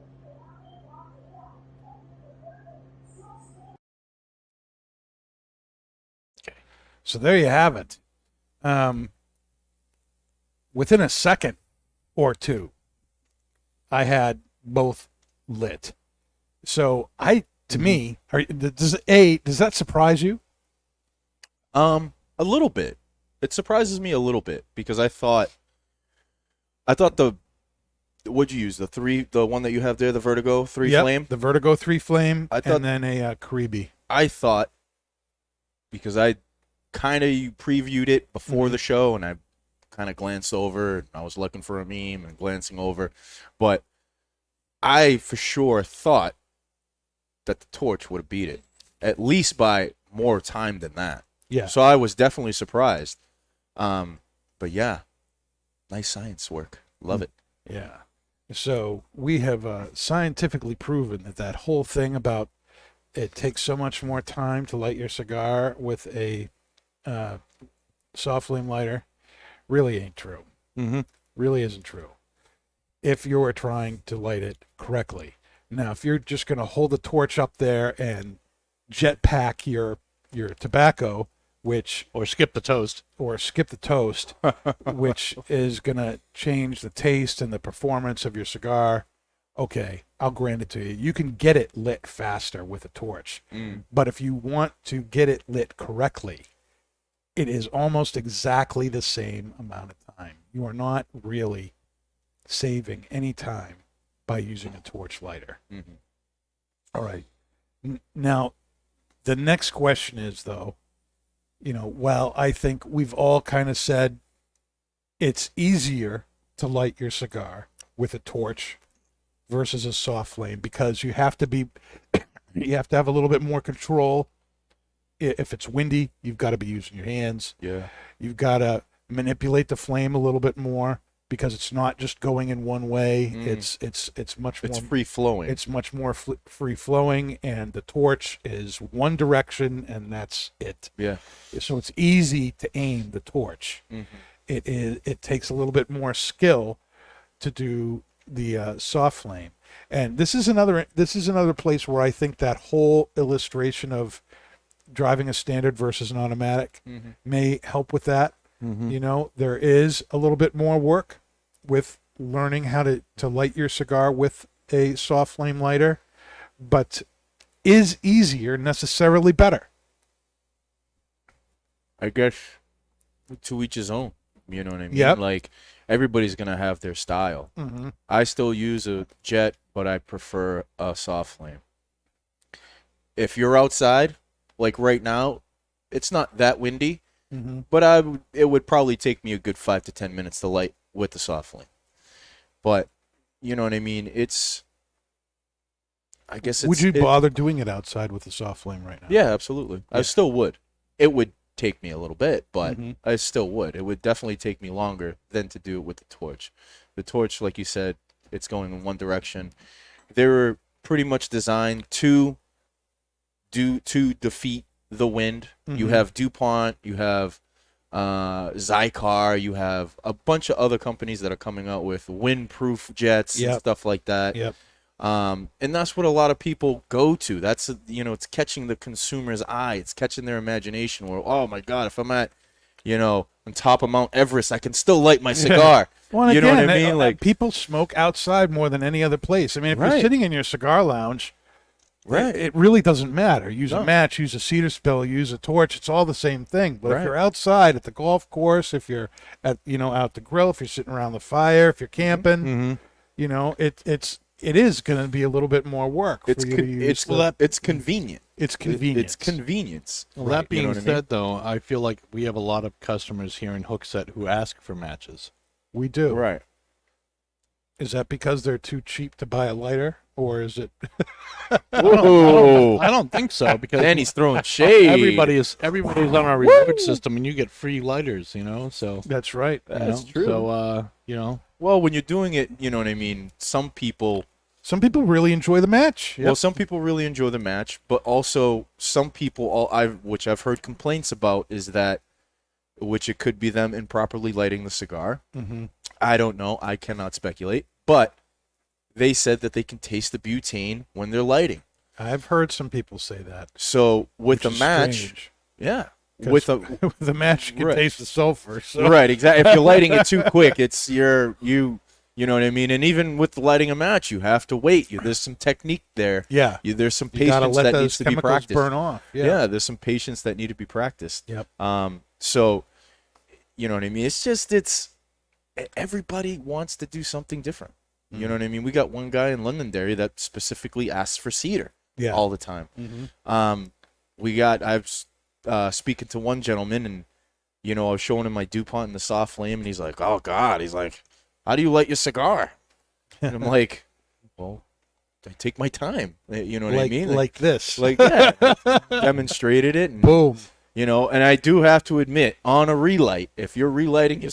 [SPEAKER 2] So there you have it. within a second or two, I had both lit. So to me, does that surprise you?
[SPEAKER 3] A little bit. It surprises me a little bit because I thought what'd you use? The one that you have there, the Vertigo 3 Flame?
[SPEAKER 2] The Vertigo 3 Flame,
[SPEAKER 3] I thought,
[SPEAKER 2] and then a Caribe.
[SPEAKER 3] I thought, because I kind of previewed it before the show, and I kind of glanced over, and I was looking for a meme and glancing over, but I for sure thought that the Torch would have beat it, at least by more time than that.
[SPEAKER 2] Yeah.
[SPEAKER 3] So I was definitely surprised. But yeah, nice science work. Love it.
[SPEAKER 2] Yeah. So we have scientifically proven that whole thing about it takes so much more time to light your cigar with a soft flame lighter really ain't true.
[SPEAKER 4] Mm-hmm.
[SPEAKER 2] Really isn't true. If you're trying to light it correctly. Now, if you're just going to hold the torch up there and jetpack your tobacco, or skip the toast, which is going to change the taste and the performance of your cigar, okay, I'll grant it to you. You can get it lit faster with a torch. But if you want to get it lit correctly, it is almost exactly the same amount of time. You are not really saving any time by using a torch lighter.
[SPEAKER 3] Mm-hmm.
[SPEAKER 2] All right. Now, the next question is, though, well, I think we've all kind of said it's easier to light your cigar with a torch versus a soft flame because you have to have a little bit more control. If it's windy, you've got to be using your hands.
[SPEAKER 3] Yeah.
[SPEAKER 2] You've got to manipulate the flame a little bit more because it's not just going in one way. It's much more.
[SPEAKER 3] It's free flowing.
[SPEAKER 2] It's much more free flowing, and the torch is one direction, and that's it.
[SPEAKER 3] Yeah.
[SPEAKER 2] So it's easy to aim the torch. It takes a little bit more skill to do the soft flame, and this is another place where I think that whole illustration of driving a standard versus an automatic may help with that. There is a little bit more work with learning how to light your cigar with a soft flame lighter, but is easier necessarily better?
[SPEAKER 3] I guess to each his own. You know what I mean?
[SPEAKER 2] Yep.
[SPEAKER 3] Like, everybody's going to have their style. I still use a jet, but I prefer a soft flame. If you're outside, like right now, it's not that windy. But it would probably take me a good 5 to 10 minutes to light with the soft flame. But you know what I mean?
[SPEAKER 2] Would you bother doing it outside with the soft flame right now?
[SPEAKER 3] Yeah, absolutely. Yeah. I still would. It would take me a little bit, but I still would. It would definitely take me longer than to do it with the torch. The torch, like you said, it's going in one direction. They were pretty much designed to defeat the wind. You have DuPont, you have Zycar, you have a bunch of other companies that are coming out with windproof jets and stuff like that. And that's what a lot of people go to. That's it's catching the consumer's eye. It's catching their imagination. Where, oh my God, if I'm at on top of Mount Everest, I can still light my cigar.
[SPEAKER 2] Well,
[SPEAKER 3] you
[SPEAKER 2] again,
[SPEAKER 3] know what I mean? Like,
[SPEAKER 2] people smoke outside more than any other place. I mean, if you're sitting in your cigar lounge, it really doesn't matter. Use a match, use a cedar spill, use a torch. It's all the same thing. But if you're outside at the golf course, if you're at out the grill, if you're sitting around the fire, if you're camping, it is going to be a little bit more work.
[SPEAKER 3] It's convenient. It's convenient.
[SPEAKER 2] It's convenient.
[SPEAKER 3] It's convenience.
[SPEAKER 4] Well, that being said, though, I feel like we have a lot of customers here in Hookset who ask for matches.
[SPEAKER 2] We do.
[SPEAKER 3] Right.
[SPEAKER 2] Is that because they're too cheap to buy a lighter, or is it?
[SPEAKER 4] I don't think so, because
[SPEAKER 3] Danny's throwing shade.
[SPEAKER 4] Everybody's on our reward system, and you get free lighters. So
[SPEAKER 2] that's right.
[SPEAKER 3] That's true.
[SPEAKER 4] So
[SPEAKER 3] well, when you're doing it, you know what I mean. Some people
[SPEAKER 2] really enjoy the match.
[SPEAKER 3] Well, some people really enjoy the match, but also some people, which I've heard complaints about, is that, which it could be them improperly lighting the cigar. I don't know. I cannot speculate. But they said that they can taste the butane when they're lighting.
[SPEAKER 2] I've heard some people say that.
[SPEAKER 3] So with the match,
[SPEAKER 2] strange.
[SPEAKER 3] yeah. with a
[SPEAKER 2] with the match, you can
[SPEAKER 3] Right.
[SPEAKER 2] taste the sulfur. So.
[SPEAKER 3] right, exactly. If you're lighting it too quick, it's you know what I mean. And even with lighting a match, you have to wait. There's some technique there.
[SPEAKER 2] Yeah.
[SPEAKER 3] There's some
[SPEAKER 2] You gotta
[SPEAKER 3] patience
[SPEAKER 2] let
[SPEAKER 3] that
[SPEAKER 2] those
[SPEAKER 3] needs to be
[SPEAKER 2] chemicals
[SPEAKER 3] practiced.
[SPEAKER 2] burn off.
[SPEAKER 3] Yeah, there's some patience that need to be practiced.
[SPEAKER 2] Yep.
[SPEAKER 3] So, you know what I mean? It's everybody wants to do something different. You know what I mean? We got one guy in Londonderry that specifically asks for cedar all the time. I was speaking to one gentleman, and, you know, I was showing him my DuPont and the soft flame, and he's like, oh, God. He's like, how do you light your cigar? And I'm like, well, I take my time. You know what I mean?
[SPEAKER 2] Like this.
[SPEAKER 3] Like, yeah, demonstrated it. And,
[SPEAKER 2] boom.
[SPEAKER 3] you know, and I do have to admit, on a relight, if you're relighting your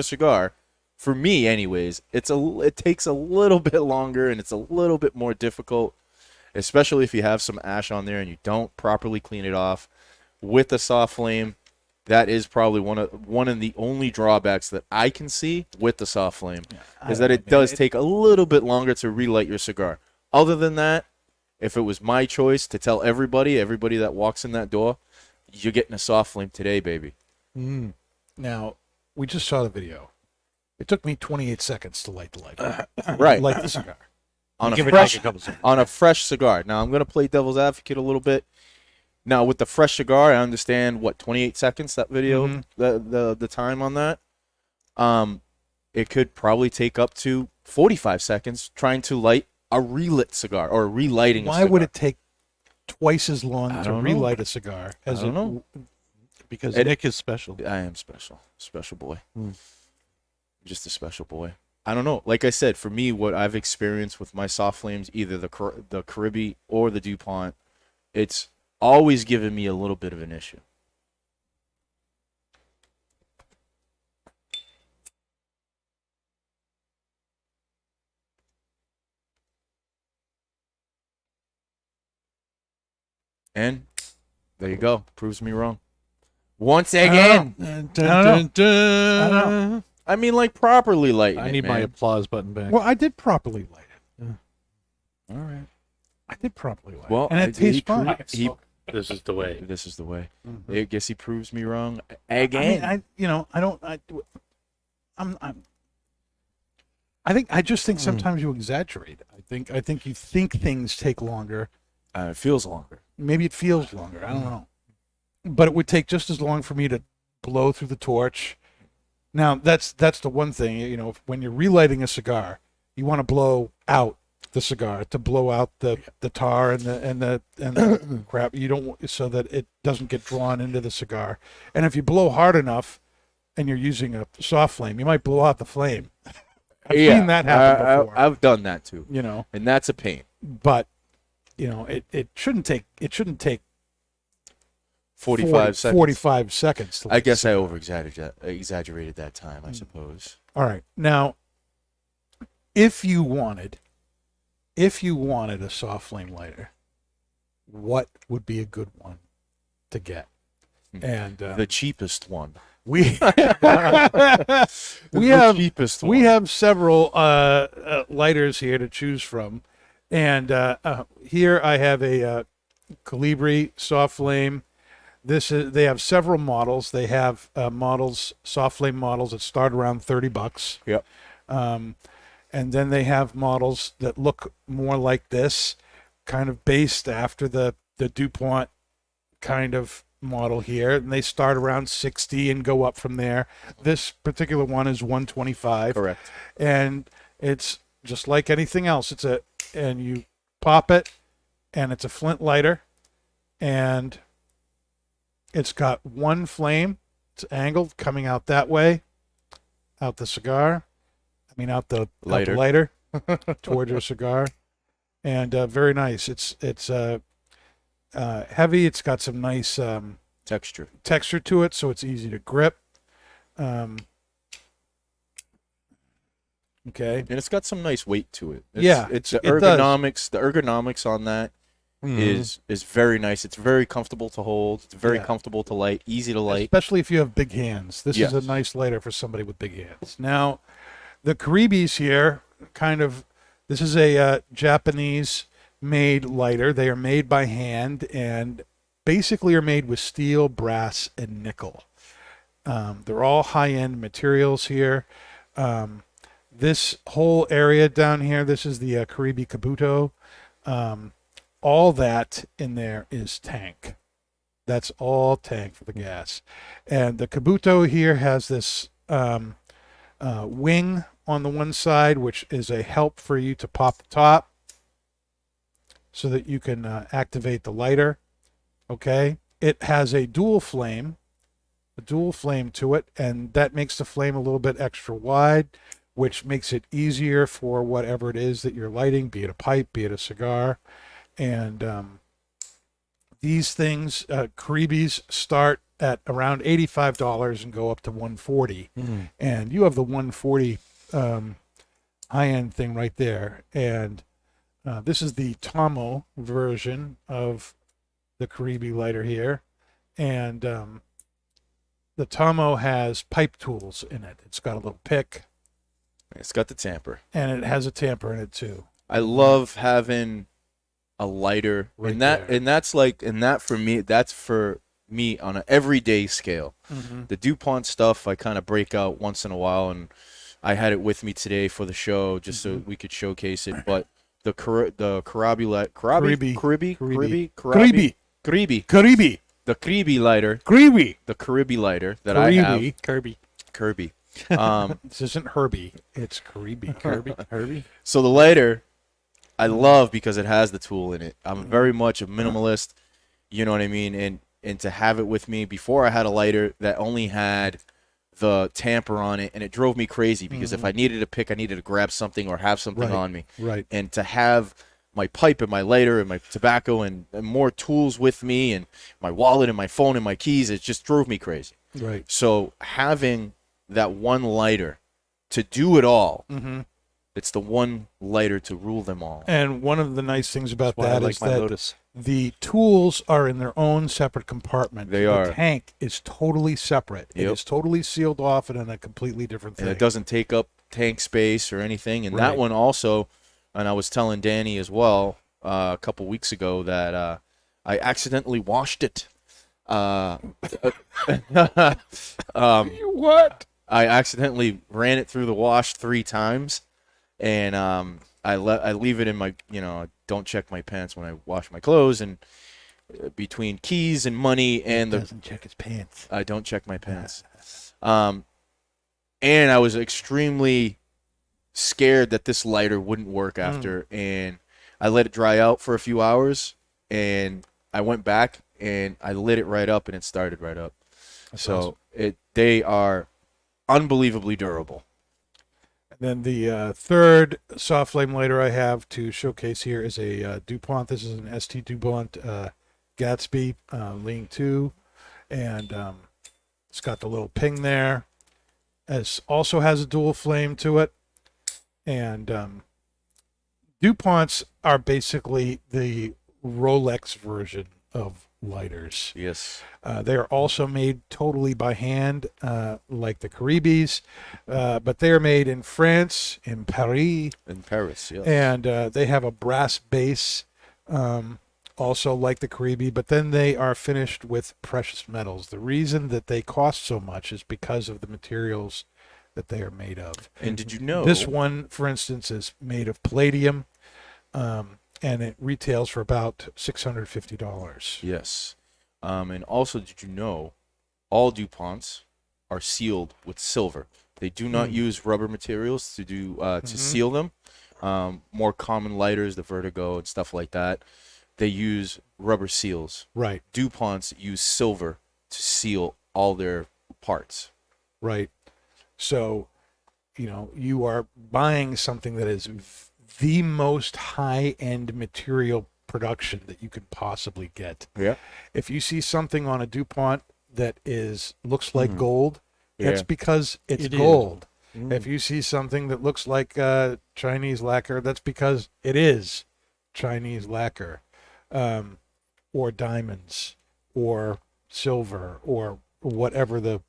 [SPEAKER 3] cigar, for me anyways, it takes a little bit longer and it's a little bit more difficult, especially if you have some ash on there and you don't properly clean it off. With a soft flame, that is probably one of the only drawbacks that I can see with the soft flame, is that it does take a little bit longer to relight your cigar. Other than that, if it was my choice to tell everybody that walks in that door, you're getting a soft flame today, baby.
[SPEAKER 2] Now, we just saw the video. It took me 28 seconds to light the lighter.
[SPEAKER 3] Right.
[SPEAKER 2] Light the cigar.
[SPEAKER 3] On
[SPEAKER 4] Give
[SPEAKER 3] a
[SPEAKER 4] it like
[SPEAKER 3] fresh
[SPEAKER 4] a couple seconds.
[SPEAKER 3] on a fresh cigar. Now I'm gonna play devil's advocate a little bit. Now with the fresh cigar, I understand 28 seconds that video, the time on that. It could probably take up to 45 seconds trying to light a relit cigar or relighting.
[SPEAKER 2] Why
[SPEAKER 3] a cigar.
[SPEAKER 2] would it take twice as long to
[SPEAKER 3] don't know.
[SPEAKER 2] relight a cigar as
[SPEAKER 3] I don't know.
[SPEAKER 4] Because Nick is special.
[SPEAKER 3] I am special boy. Just a special boy. I don't know. Like I said, for me, what I've experienced with my soft flames, either the Caribbean or the DuPont, it's always given me a little bit of an issue. And there you go. Proves me wrong. Once again. I mean, like, properly lighting
[SPEAKER 4] I need my applause button back.
[SPEAKER 2] Well, I did properly light it.
[SPEAKER 3] All right.
[SPEAKER 2] I did properly light
[SPEAKER 3] Well,
[SPEAKER 2] it. And it tastes fine.
[SPEAKER 6] This is the way.
[SPEAKER 3] This is the way.
[SPEAKER 2] Mm-hmm.
[SPEAKER 3] I guess he proves me wrong
[SPEAKER 2] I
[SPEAKER 3] again.
[SPEAKER 2] I just think sometimes you exaggerate. I think you think things take longer.
[SPEAKER 3] It feels longer.
[SPEAKER 2] Maybe it feels longer. I don't know. But it would take just as long for me to blow through the torch. Now, that's the one thing, you know, when you're relighting a cigar, you want to blow out the cigar, to blow out the tar and the crap. You don't want, so that it doesn't get drawn into the cigar. And if you blow hard enough and you're using a soft flame, you might blow out the flame. I've seen that happen before.
[SPEAKER 3] I've done that too.
[SPEAKER 2] You know,
[SPEAKER 3] and that's a pain.
[SPEAKER 2] but you know, it shouldn't take
[SPEAKER 3] 45 seconds.
[SPEAKER 2] 45 seconds. To
[SPEAKER 3] I guess I exaggerated that time, I suppose.
[SPEAKER 2] All right. Now, if you wanted a soft flame lighter, what would be a good one to get? And
[SPEAKER 3] The cheapest one.
[SPEAKER 2] we
[SPEAKER 3] The cheapest one.
[SPEAKER 2] we have several lighters here to choose from, and here I have a Colibri soft flame. They have several models. They have soft flame models that start around $30.
[SPEAKER 3] Yep.
[SPEAKER 2] And then they have models that look more like this, kind of based after the DuPont kind of model here, and they start around 60 and go up from there. This particular one is 125.
[SPEAKER 3] Correct.
[SPEAKER 2] And it's just like anything else. And you pop it, and it's a flint lighter, and it's got one flame. It's angled coming out that way, out the cigar. I mean, out the lighter towards your cigar, and very nice. It's heavy. It's got some nice texture to it, so it's easy to grip. Okay,
[SPEAKER 3] and it's got some nice weight to it.
[SPEAKER 2] It
[SPEAKER 3] the ergonomics. The ergonomics on that is very nice. It's very comfortable to hold. It's very comfortable to light. Easy to light,
[SPEAKER 2] especially if you have big hands. This is a nice lighter for somebody with big hands. Now, the Caribbees here, this is a Japanese-made lighter. They are made by hand, and basically are made with steel, brass, and nickel. They're all high-end materials here. This whole area down here, this is the Caribe Kabuto. All that in there is tank. That's all tank for the gas. And the Kabuto here has this wing on the one side, which is a help for you to pop the top so that you can activate the lighter. Okay. It has a dual flame to it, and that makes the flame a little bit extra wide, which makes it easier for whatever it is that you're lighting, be it a pipe, be it a cigar. And these things, Caribes, start at around $85 and go up to $140. And you have the $140 high-end thing right there. And this is the Tomo version of the Caribe lighter here. And the Tomo has pipe tools in it. It's got a little pick.
[SPEAKER 3] It's got the tamper.
[SPEAKER 2] And it has a tamper in it too.
[SPEAKER 3] I love having a lighter.
[SPEAKER 2] Right
[SPEAKER 3] and that's for me on an everyday scale. The DuPont stuff I kind of break out once in a while, and I had it with me today for the show just so we could showcase it. But the Caribe, the Caribe lighter that I have. Kirby.
[SPEAKER 2] This isn't Herbie. It's Caribe.
[SPEAKER 4] Herbie.
[SPEAKER 3] So the lighter, I love because it has the tool in it. I'm very much a minimalist, you know what I mean? And to have it with me, before I had a lighter that only had the tamper on it, and it drove me crazy because if I needed a pick, I needed to grab something or have something on me.
[SPEAKER 2] Right.
[SPEAKER 3] And to have my pipe and my lighter and my tobacco and more tools with me and my wallet and my phone and my keys, it just drove me crazy.
[SPEAKER 2] Right.
[SPEAKER 3] So having that one lighter to do it all, it's the one lighter to rule them all.
[SPEAKER 2] And one of the nice things about that is that
[SPEAKER 4] Lotus.
[SPEAKER 2] the tools are in their own separate compartment.
[SPEAKER 3] They are.
[SPEAKER 2] The tank is totally separate. It is totally sealed off and in a completely different thing.
[SPEAKER 3] And it doesn't take up tank space or anything. And that one also, and I was telling Danny as well a couple weeks ago that I accidentally washed it.
[SPEAKER 2] What?
[SPEAKER 3] I accidentally ran it through the wash 3 times, and I leave it in my, I don't check my pants when I wash my clothes, and between keys and money and
[SPEAKER 2] doesn't check his pants.
[SPEAKER 3] I don't check my pants. And I was extremely scared that this lighter wouldn't work after, and I let it dry out for a few hours, and I went back and I lit it right up, and it started right up.
[SPEAKER 2] That's
[SPEAKER 3] so
[SPEAKER 2] awesome.
[SPEAKER 3] They are unbelievably durable.
[SPEAKER 2] And then the third soft flame lighter I have to showcase here is a DuPont. This is an ST DuPont Gatsby Lean 2, and it's got the little ping there. It also has a dual flame to it, and DuPonts are basically the Rolex version of lighters.
[SPEAKER 3] Yes.
[SPEAKER 2] They are also made totally by hand, like the Caribes, but they are made in France, in Paris.
[SPEAKER 3] In Paris, yes.
[SPEAKER 2] And they have a brass base, also like the Caribe, but then they are finished with precious metals. The reason that they cost so much is because of the materials that they are made of.
[SPEAKER 3] And did you know
[SPEAKER 2] this one, for instance, is made of palladium, and it retails for about $650.
[SPEAKER 3] Yes. And also, did you know all DuPonts are sealed with silver? They do not use rubber materials to do to seal them. More common lighters, the Vertigo and stuff like that, they use rubber seals.
[SPEAKER 2] Right.
[SPEAKER 3] DuPonts use silver to seal all their parts.
[SPEAKER 2] Right. So, you are buying something that is the most high-end material production that you could possibly get.
[SPEAKER 3] Yeah.
[SPEAKER 2] If you see something on a DuPont that looks like gold, that's because it's gold. If you see something that looks like Chinese lacquer, that's because it is Chinese lacquer, or diamonds, or silver, or whatever the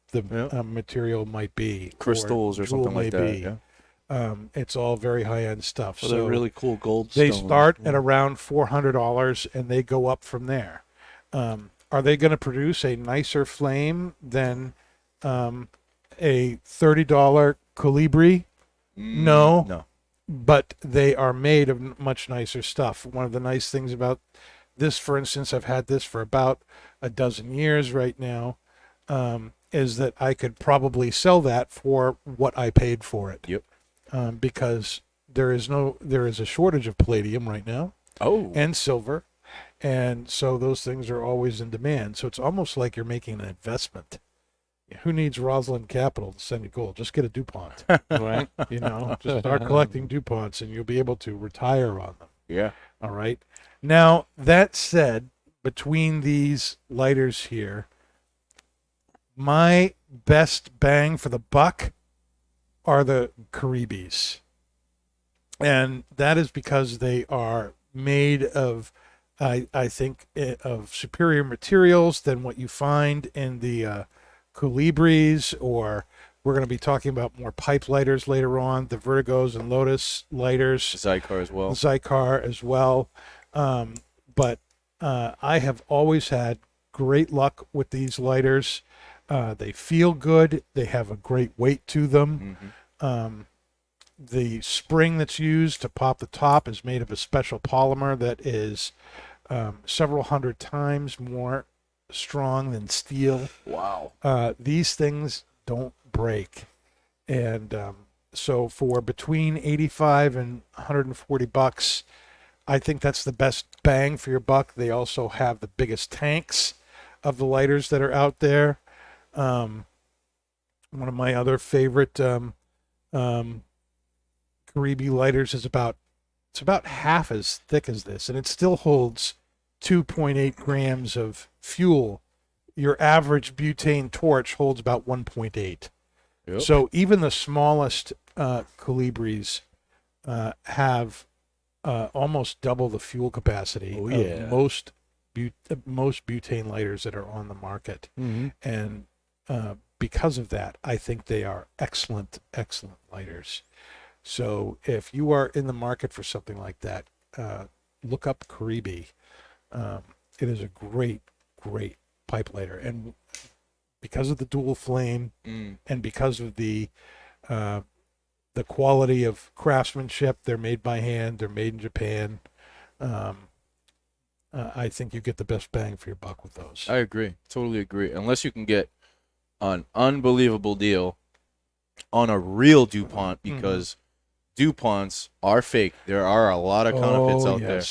[SPEAKER 2] material might be,
[SPEAKER 3] crystals or something like that. Yeah.
[SPEAKER 2] It's all very high-end stuff.
[SPEAKER 4] So
[SPEAKER 2] So
[SPEAKER 4] they're really cool gold
[SPEAKER 2] they
[SPEAKER 4] stones.
[SPEAKER 2] start at around $400 and they go up from there. are they going to produce a nicer flame than a $30 Colibri? No.
[SPEAKER 3] No.
[SPEAKER 2] But they are made of much nicer stuff. One of the nice things about this, for instance, I've had this for about a dozen years right now, is that I could probably sell that for what I paid for it.
[SPEAKER 3] Yep.
[SPEAKER 2] Because there is a shortage of palladium right now.
[SPEAKER 3] Oh.
[SPEAKER 2] And silver. And so those things are always in demand. So it's almost like you're making an investment. Who needs Rosalind Capital to send you gold? Just get a DuPont,
[SPEAKER 4] Right.
[SPEAKER 2] just start collecting DuPonts and you'll be able to retire on them.
[SPEAKER 3] Yeah.
[SPEAKER 2] All right. Now, that said, between these lighters here, my best bang for the buck are the Caribbees. And that is because they are made of, I think, of superior materials than what you find in the Colibris, or we're going to be talking about more pipe lighters later on, the Vertigos and Lotus lighters.
[SPEAKER 3] Zycar as well.
[SPEAKER 2] Zycar as well. But I have always had great luck with these lighters. They feel good. They have a great weight to them. The spring that's used to pop the top is made of a special polymer that is several hundred times more strong than steel.
[SPEAKER 3] Wow.
[SPEAKER 2] These things don't break. And so for between 85 and 140 bucks, I think that's the best bang for your buck. They also have the biggest tanks of the lighters that are out there. One of my other favorite Caribe lighters is about half as thick as this, and it still holds 2.8 grams of fuel. Your average butane torch holds about 1.8.
[SPEAKER 3] Yep.
[SPEAKER 2] So even the smallest Colibris have almost double the fuel capacity of most butane lighters that are on the market. And because of that, I think they are excellent lighters. So if you are in the market for something like that, look up Caribe. It is a great pipe lighter, and because of the dual flame and because of the quality of craftsmanship, they're made by hand, they're made in Japan. I think you get the best bang for your buck with those.
[SPEAKER 3] I agree. Totally agree. Unless you can get an unbelievable deal on a real DuPont, because DuPonts are fake. There are a lot of counterfeits out there.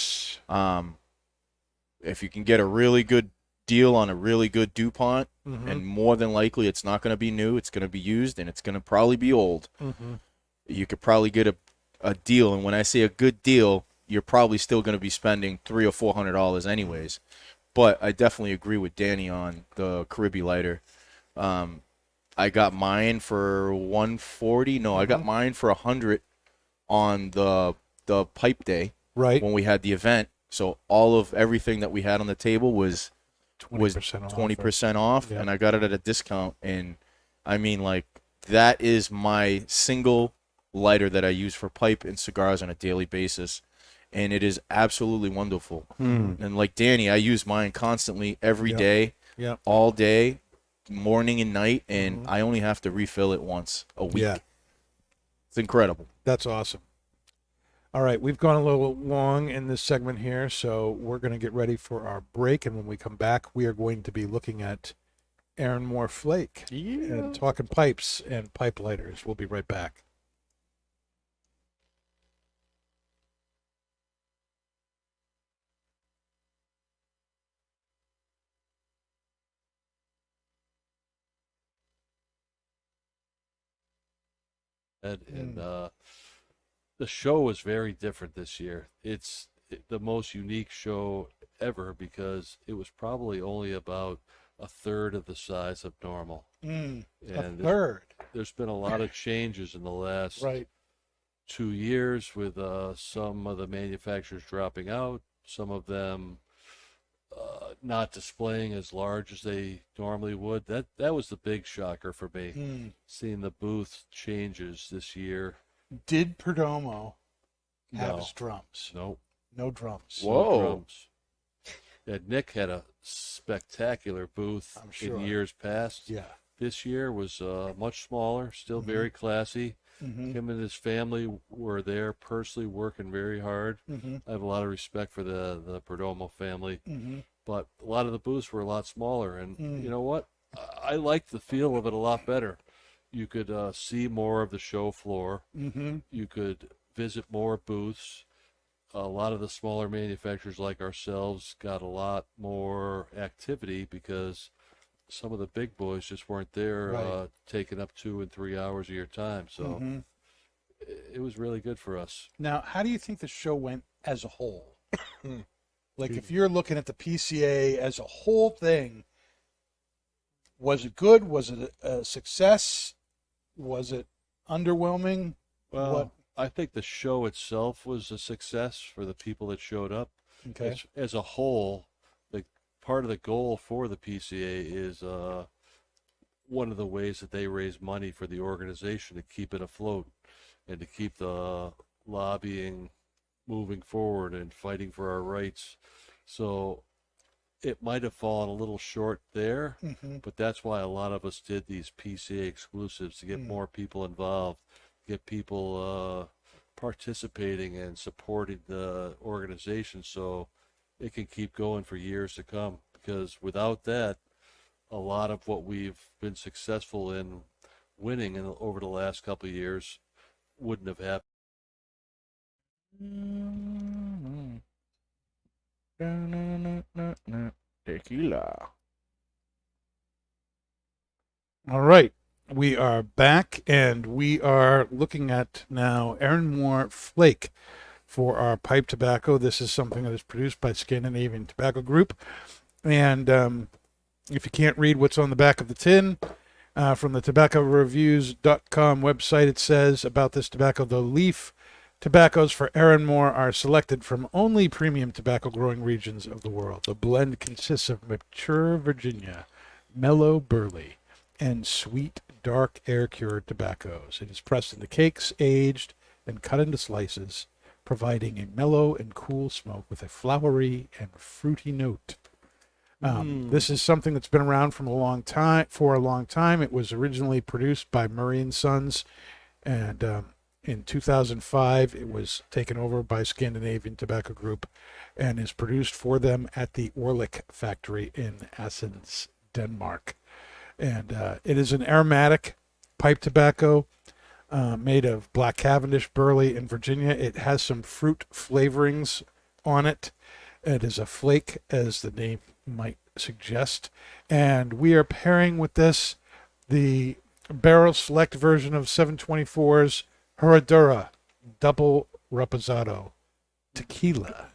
[SPEAKER 3] If you can get a really good deal on a really good DuPont, and more than likely it's not going to be new, it's going to be used, and it's going to probably be old. You could probably get a deal, and when I say a good deal, you're probably still going to be spending $300 or $400 anyways. But I definitely agree with Danny on the Caribbean lighter. I got mine for $140. No, I got mine for $100 on the pipe day,
[SPEAKER 2] right,
[SPEAKER 3] when we had the event. So all of everything that we had on the table was
[SPEAKER 2] 20%
[SPEAKER 3] off,
[SPEAKER 2] yeah.
[SPEAKER 3] And I got it at a discount. And I mean, like, that is my single lighter that I use for pipe and cigars on a daily basis, and it is absolutely wonderful. And like Danny, I use mine constantly every day, all day, morning and night, and I only have to refill it once a week. It's incredible.
[SPEAKER 2] That's awesome. All right, we've gone a little long in this segment here, so we're going to get ready for our break, and when we come back, we are going to be looking at Erinmore Flake and talking pipes and pipe lighters. We'll be right back.
[SPEAKER 6] And the show was very different this year. It's the most unique show ever because it was probably only about a third of the size of normal.
[SPEAKER 2] And
[SPEAKER 6] A
[SPEAKER 2] third.
[SPEAKER 6] There's been a lot of changes in the last
[SPEAKER 2] Right.
[SPEAKER 6] 2 years with some of the manufacturers dropping out, some of them not displaying as large as they normally would. That was the big shocker for me, seeing the booth changes this year.
[SPEAKER 2] Did Perdomo have
[SPEAKER 6] No.
[SPEAKER 2] his drums?
[SPEAKER 6] Nope.
[SPEAKER 2] No drums.
[SPEAKER 3] Whoa.
[SPEAKER 6] No drums. Yeah, Nick had a spectacular booth
[SPEAKER 2] I'm sure.
[SPEAKER 6] in years past.
[SPEAKER 2] Yeah.
[SPEAKER 6] This year was much smaller, still very classy. Him and his family were there personally working very hard. I have a lot of respect for the Perdomo family. But a lot of the booths were a lot smaller. And you know what? I liked the feel of it a lot better. You could see more of the show floor. You could visit more booths. A lot of the smaller manufacturers like ourselves got a lot more activity because some of the big boys just weren't there,
[SPEAKER 2] Right.
[SPEAKER 6] taking up 2 and 3 hours of your time. So it was really good for us.
[SPEAKER 2] Now, how do you think the show went as a whole? Like, if you're looking at the PCA as a whole thing, was it good? Was it a success? Was it underwhelming?
[SPEAKER 6] Well,
[SPEAKER 2] What?
[SPEAKER 6] I think the show itself was a success for the people that showed up.
[SPEAKER 2] Okay.
[SPEAKER 6] As a whole, the part of the goal for the PCA is one of the ways that they raise money for the organization to keep it afloat and to keep the lobbying moving forward and fighting for our rights. So it might have fallen a little short there, but that's why a lot of us did these PCA exclusives to get more people involved, get people participating and supporting the organization so it can keep going for years to come. Because without that, a lot of what we've been successful in winning over the last couple of years wouldn't have happened.
[SPEAKER 3] Tequila.
[SPEAKER 2] All right. We are back, and we are looking at now Erinmore Flake for our pipe tobacco. This is something that is produced by Scandinavian Tobacco Group. And if you can't read what's on the back of the tin, from the tobaccoreviews.com website, it says about this tobacco, the leaf tobaccos for Erinmore are selected from only premium tobacco growing regions of the world. The blend consists of mature Virginia, mellow burley, and sweet, dark, air-cured tobaccos. It is pressed into cakes, aged, and cut into slices, providing a mellow and cool smoke with a flowery and fruity note. This is something that's been around for a long time. It was originally produced by Murray and Sons, and in 2005, it was taken over by Scandinavian Tobacco Group and is produced for them at the Orlik factory in Assens, Denmark. And it is an aromatic pipe tobacco made of black Cavendish, burley, and Virginia. It has some fruit flavorings on it. It is a flake, as the name might suggest. And we are pairing with this the Barrel Select version of 724's Herradura Double Reposado Tequila.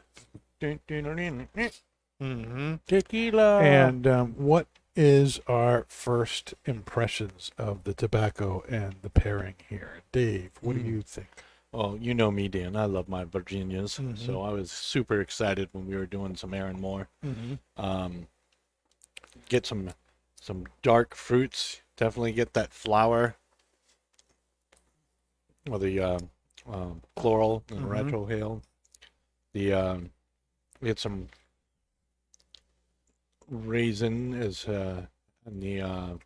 [SPEAKER 3] Tequila.
[SPEAKER 2] And what is our first impressions of the tobacco and the pairing here? Dave, what do you think?
[SPEAKER 4] Well, you know me, Dan. I love my Virginias, so I was super excited when we were doing some Erinmore. Get some dark fruits. Definitely get that flower, or the floral and retrohale. Get some raisin as in the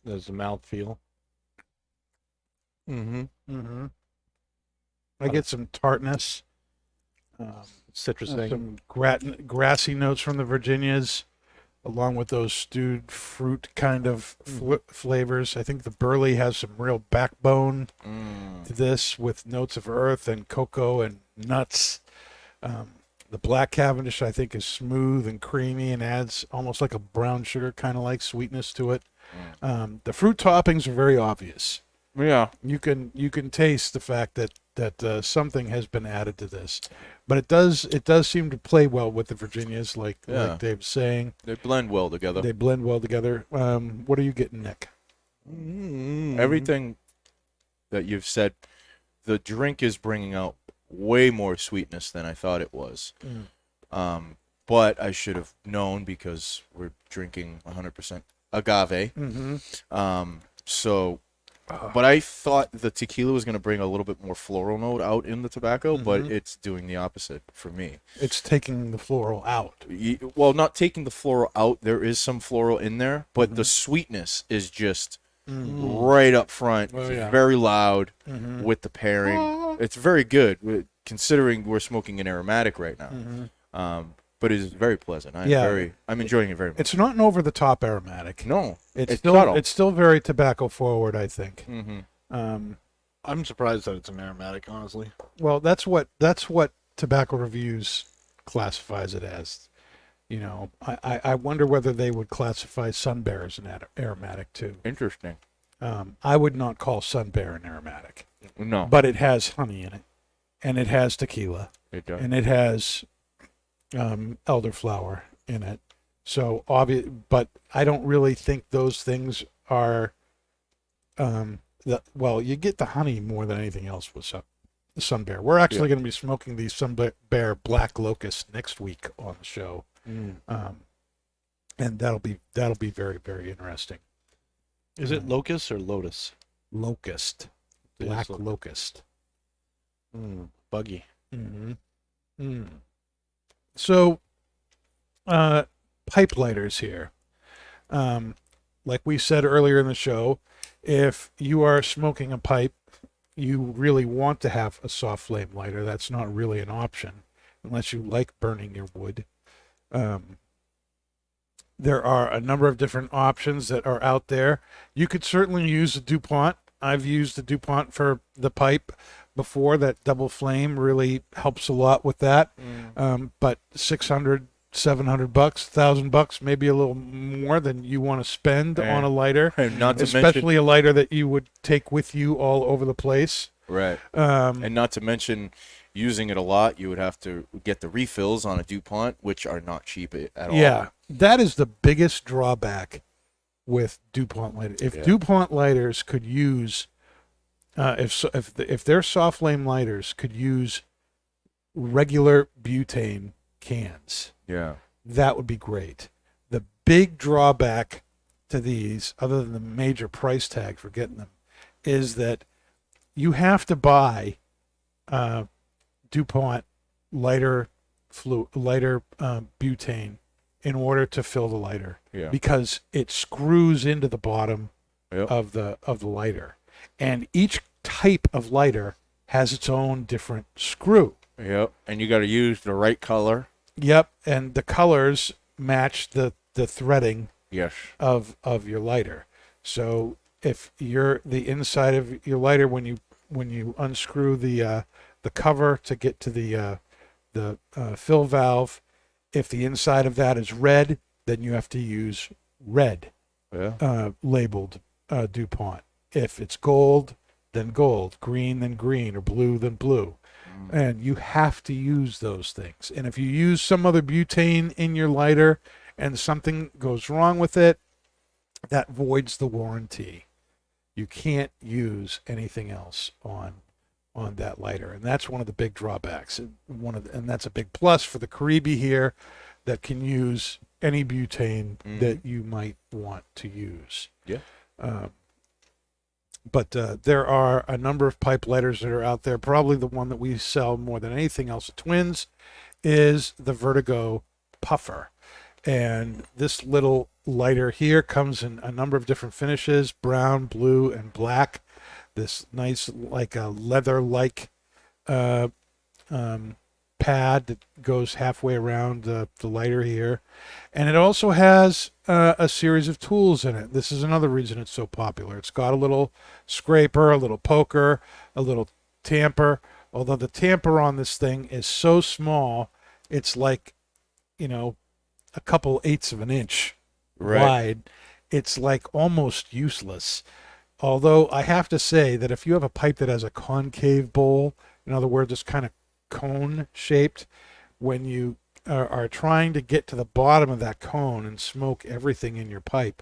[SPEAKER 4] as the mouthfeel.
[SPEAKER 2] I get some tartness,
[SPEAKER 4] Citrusing.
[SPEAKER 2] some grassy notes from the Virginias, along with those stewed fruit kind of flavors. I think the burley has some real backbone to this, with notes of earth and cocoa and nuts. The black Cavendish, I think, is smooth and creamy and adds almost like a brown sugar kind of like sweetness to it. The fruit toppings are very obvious.
[SPEAKER 3] Yeah.
[SPEAKER 2] You can taste the fact that something has been added to this, but it does seem to play well with the Virginias, like Dave's saying.
[SPEAKER 3] They blend well together.
[SPEAKER 2] They blend well together. What are you getting, Nick?
[SPEAKER 3] Everything that you've said, the drink is bringing out way more sweetness than I thought it was. But I should have known because we're drinking 100% agave. So But I thought the tequila was going to bring a little bit more floral note out in the tobacco, but it's doing the opposite for me.
[SPEAKER 2] It's taking the floral out.
[SPEAKER 3] Well, not taking the floral out. There is some floral in there, but the sweetness is just right up front.
[SPEAKER 2] Oh,
[SPEAKER 3] It's
[SPEAKER 2] yeah.
[SPEAKER 3] very loud with the pairing. It's very good, considering we're smoking an aromatic right now. But it is very pleasant. I'm enjoying it very much.
[SPEAKER 2] It's not an over-the-top aromatic.
[SPEAKER 3] No,
[SPEAKER 2] It's
[SPEAKER 3] subtle.
[SPEAKER 2] still very tobacco forward, I think.
[SPEAKER 4] I'm surprised that it's an aromatic, honestly.
[SPEAKER 2] Well, that's what Tobacco Reviews classifies it as. You know, I wonder whether they would classify Sun Bear as an aromatic too.
[SPEAKER 3] Interesting.
[SPEAKER 2] I would not call Sun Bear an aromatic,
[SPEAKER 3] No,
[SPEAKER 2] but it has honey in it, and it has tequila,
[SPEAKER 3] it does.
[SPEAKER 2] and it has elderflower in it. So obvious, but I don't really think those things are. Well, you get the honey more than anything else with Sun Bear. We're actually going to be smoking the Sun Bear Black Locust next week on the show, and that'll be very, very interesting.
[SPEAKER 4] Is it locust or lotus?
[SPEAKER 2] Locust,
[SPEAKER 4] It is
[SPEAKER 2] Black
[SPEAKER 4] locust.
[SPEAKER 2] Locust.
[SPEAKER 4] Buggy.
[SPEAKER 2] So, pipe lighters here. Like we said earlier in the show, if you are smoking a pipe, you really want to have a soft flame lighter. That's not really an option unless you like burning your wood. There are a number of different options that are out there. You could certainly use a DuPont. I've used the DuPont for the pipe before. That double flame really helps a lot with that. But $600, $700, $1,000, maybe a little more than you want to spend on a lighter,
[SPEAKER 3] And not to
[SPEAKER 2] especially a lighter that you would take with you all over the place.
[SPEAKER 3] Right. And not to mention using it a lot, you would have to get the refills on a DuPont, which are not cheap at all.
[SPEAKER 2] Yeah, that is the biggest drawback with DuPont lighters. If DuPont lighters could use, if their soft flame lighters could use regular butane cans,
[SPEAKER 3] Yeah.
[SPEAKER 2] that would be great. The big drawback to these, other than the major price tag for getting them, is that you have to buy DuPont lighter butane in order to fill the lighter, because it screws into the bottom of the lighter, and each type of lighter has its own different screw.
[SPEAKER 3] Yep. And you got to use the right color.
[SPEAKER 2] Yep, and the colors match the threading
[SPEAKER 3] Yes.
[SPEAKER 2] of your lighter. So if you're the inside of your lighter, when you unscrew the cover to get to the fill valve, if the inside of that is red, then you have to use red labeled DuPont. If it's gold, then gold. Green, then green. Or blue, then blue. And you have to use those things. And if you use some other butane in your lighter and something goes wrong with it, that voids the warranty. You can't use anything else on that lighter, and that's one of the big drawbacks. And that's a big plus for the Caribe here, that can use any butane that you might want to use.
[SPEAKER 3] Yeah.
[SPEAKER 2] But there are a number of pipe lighters that are out there. Probably the one that we sell more than anything else at Twins is the Vertigo Puffer. And this little lighter here comes in a number of different finishes: brown, blue, and black. This nice, like a leather-like pad that goes halfway around the lighter here. And it also has a series of tools in it. This is another reason it's so popular. It's got a little scraper, a little poker, a little tamper. Although the tamper on this thing is so small, it's like, a couple eighths of an inch wide. It's like almost useless. Although I have to say that if you have a pipe that has a concave bowl, in other words, it's kind of cone shaped, when you are trying to get to the bottom of that cone and smoke everything in your pipe,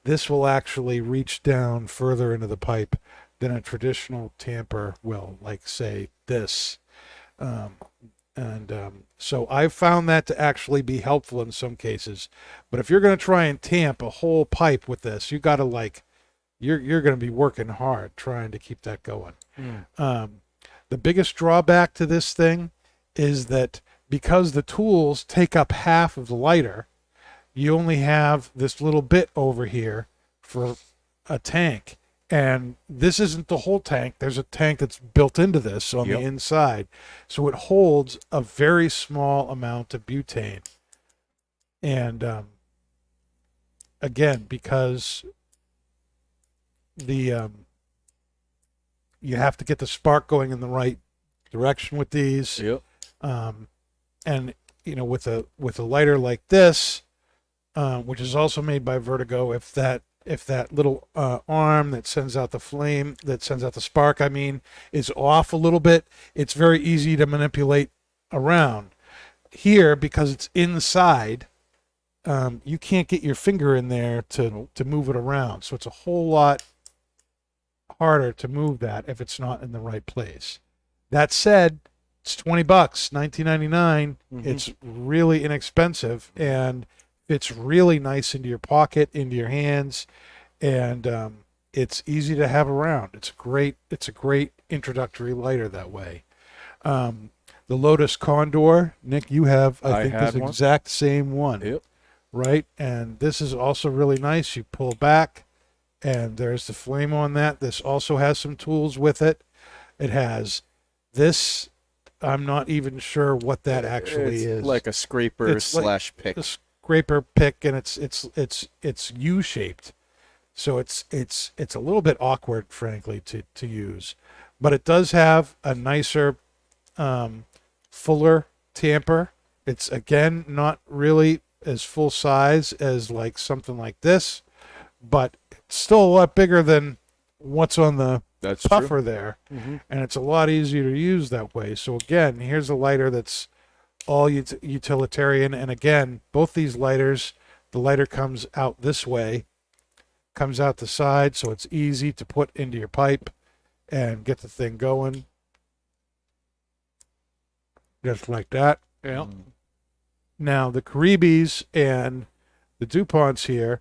[SPEAKER 2] this will actually reach down further into the pipe than a traditional tamper will, like say this. So I've found that to actually be helpful in some cases. But if you're going to try and tamp a whole pipe with this, you got to you're going to be working hard trying to keep that going. The biggest drawback to this thing is that because the tools take up half of the lighter, you only have this little bit over here for a tank. And this isn't the whole tank. There's a tank that's built into this on the inside. So it holds a very small amount of butane. And again, because the you have to get the spark going in the right direction with these.
[SPEAKER 3] Yep.
[SPEAKER 2] And you know, with a lighter like this, which is also made by Vertigo, if that little arm that sends out the flame, that sends out the spark, I mean, is off a little bit, it's very easy to manipulate around. Here, because it's inside, you can't get your finger in there to move it around. So it's a whole lot harder to move that if it's not in the right place. That said, it's $20, $19.99. It's really inexpensive and fits really nice into your pocket, into your hands, and it's easy to have around. It's a great introductory lighter that way. The Lotus Condor, Nick, you have I think this
[SPEAKER 3] one.
[SPEAKER 2] exact same one.
[SPEAKER 3] Yep.
[SPEAKER 2] Right? And this is also really nice. You pull back and there's the flame on that. This also has some tools with it. It has this, I'm not even sure what that actually
[SPEAKER 3] It's
[SPEAKER 2] is.
[SPEAKER 3] like a scraper slash pick.
[SPEAKER 2] A scraper pick, and it's U-shaped. So it's a little bit awkward, frankly, to use. But it does have a nicer, fuller tamper. It's, again, not really as full size as like something like this, but it's still a lot bigger than what's on the
[SPEAKER 3] That's
[SPEAKER 2] puffer
[SPEAKER 3] true.
[SPEAKER 2] there. And it's a lot easier to use that way. So again, here's a lighter that's all utilitarian. And again, both these lighters, the lighter comes out this way, comes out the side, so it's easy to put into your pipe and get the thing going. Just like that.
[SPEAKER 4] Yeah.
[SPEAKER 2] Now, the Caribbees and the DuPonts here,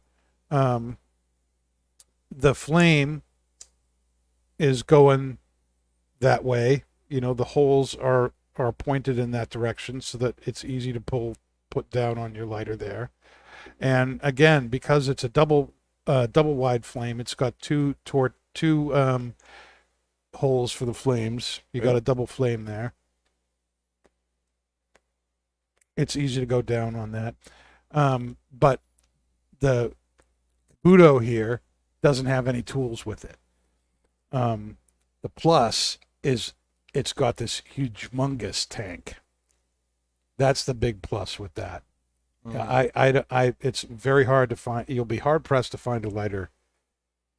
[SPEAKER 2] the flame is going that way. You know, the holes are pointed in that direction so that it's easy to put down on your lighter there. And again, because it's a double wide flame, it's got two holes for the flames. You got a double flame there. It's easy to go down on that. But the Udo here doesn't have any tools with it. The plus is it's got this humongous tank. That's the big plus with that. It's very hard to find. You'll be hard pressed to find a lighter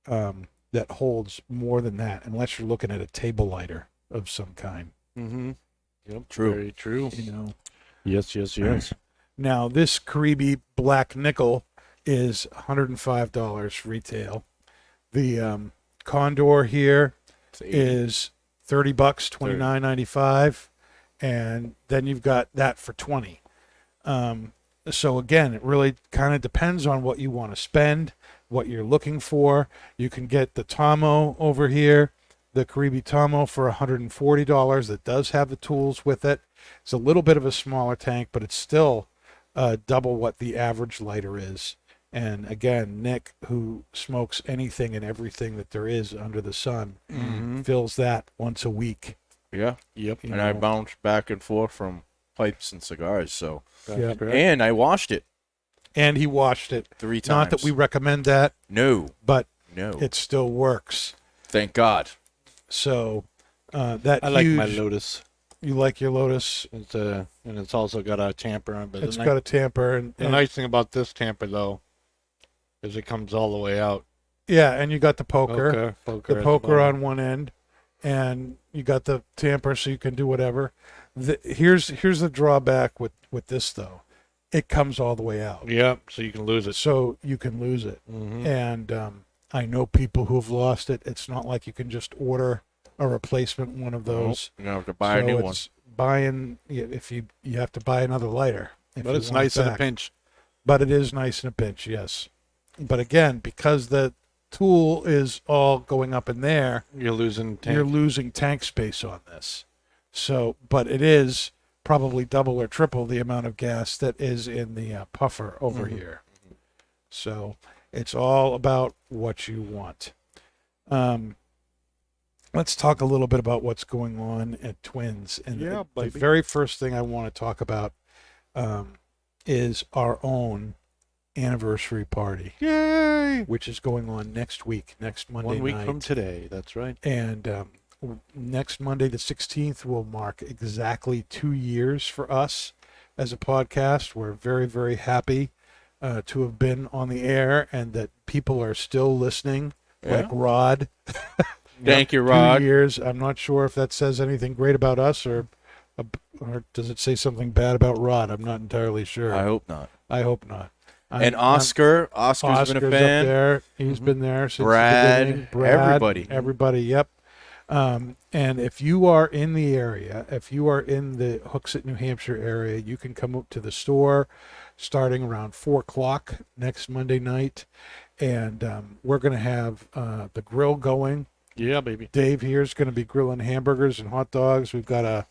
[SPEAKER 2] that holds more than that, unless you're looking at a table lighter of some kind.
[SPEAKER 4] Yep.
[SPEAKER 3] True.
[SPEAKER 4] Very true.
[SPEAKER 2] You know.
[SPEAKER 4] Yes.
[SPEAKER 2] Now this Caribe Black Nickel is $105 retail. The Condor here is $30, $29.95, and then you've got that for $20. So again, it really kind of depends on what you want to spend, what you're looking for. You can get the Tomo over here, the Caribe Tomo, for $140. That does have the tools with it. It's a little bit of a smaller tank, but it's still double what the average lighter is. And again, Nick, who smokes anything and everything that there is under the sun, fills that once a week.
[SPEAKER 3] Yeah.
[SPEAKER 4] Yep.
[SPEAKER 3] And I bounce back and forth from pipes and cigars, so.
[SPEAKER 2] Yeah.
[SPEAKER 3] And I washed it
[SPEAKER 2] And he washed it
[SPEAKER 3] 3 times.
[SPEAKER 2] Not that we recommend that,
[SPEAKER 3] No.
[SPEAKER 2] but
[SPEAKER 3] No.
[SPEAKER 2] it still works.
[SPEAKER 3] Thank God.
[SPEAKER 2] So that
[SPEAKER 4] I like my
[SPEAKER 2] huge-
[SPEAKER 4] Lotus.
[SPEAKER 2] You like your Lotus?
[SPEAKER 4] It's and it's also got a tamper on it. But
[SPEAKER 2] It's got a tamper, and
[SPEAKER 4] the nice thing about this tamper though is it comes all the way out.
[SPEAKER 2] yeah, and you got the poker,
[SPEAKER 4] Poker
[SPEAKER 2] the
[SPEAKER 4] at the
[SPEAKER 2] poker
[SPEAKER 4] bottom.
[SPEAKER 2] on one end, and you got the tamper, so you can do whatever. Here's the drawback with this though, it comes all the way out,
[SPEAKER 4] Yep. So you can lose it.
[SPEAKER 2] so you can lose it.
[SPEAKER 4] Mhm.
[SPEAKER 2] And I know people who have lost it. It's not like you can just order a replacement one of those.
[SPEAKER 3] You're going to have to buy a new one.
[SPEAKER 2] It's buying, if you have to buy another lighter. if
[SPEAKER 4] But
[SPEAKER 2] you
[SPEAKER 4] it's
[SPEAKER 2] want it
[SPEAKER 4] nice in a
[SPEAKER 2] back.
[SPEAKER 4] pinch.
[SPEAKER 2] But it is nice in a pinch, yes. But again, because the tool is all going up in there,
[SPEAKER 4] You're losing tank.
[SPEAKER 2] you're losing tank space on this. So, but it is probably double or triple the amount of gas that is in the puffer over here. So it's all about what you want. Let's talk a little bit about what's going on at Twins. And the very first thing I want to talk about is our own anniversary party.
[SPEAKER 4] Yay!
[SPEAKER 2] Which is going on next week, next Monday night.
[SPEAKER 4] 1 week from today, that's right.
[SPEAKER 2] And next Monday, the 16th, will mark exactly 2 years for us as a podcast. We're very, very happy to have been on the air and that people are still listening, like Rod.
[SPEAKER 4] Thank you, Rod.
[SPEAKER 2] 2 years. I'm not sure if that says anything great about us or does it say something bad about Rod? I'm not entirely sure.
[SPEAKER 3] I hope not.
[SPEAKER 2] I hope not.
[SPEAKER 3] And Oscar's been a fan.
[SPEAKER 2] Up there. He's been there since
[SPEAKER 3] Brad,
[SPEAKER 2] the beginning. Brad,
[SPEAKER 3] everybody.
[SPEAKER 2] Yep. And if you are in the area, if you are in the Hooksett, New Hampshire area, you can come up to the store starting around 4 o'clock next Monday night. And we're going to have the grill going.
[SPEAKER 4] Yeah, baby.
[SPEAKER 2] Dave here is going to be grilling hamburgers and hot dogs. We've got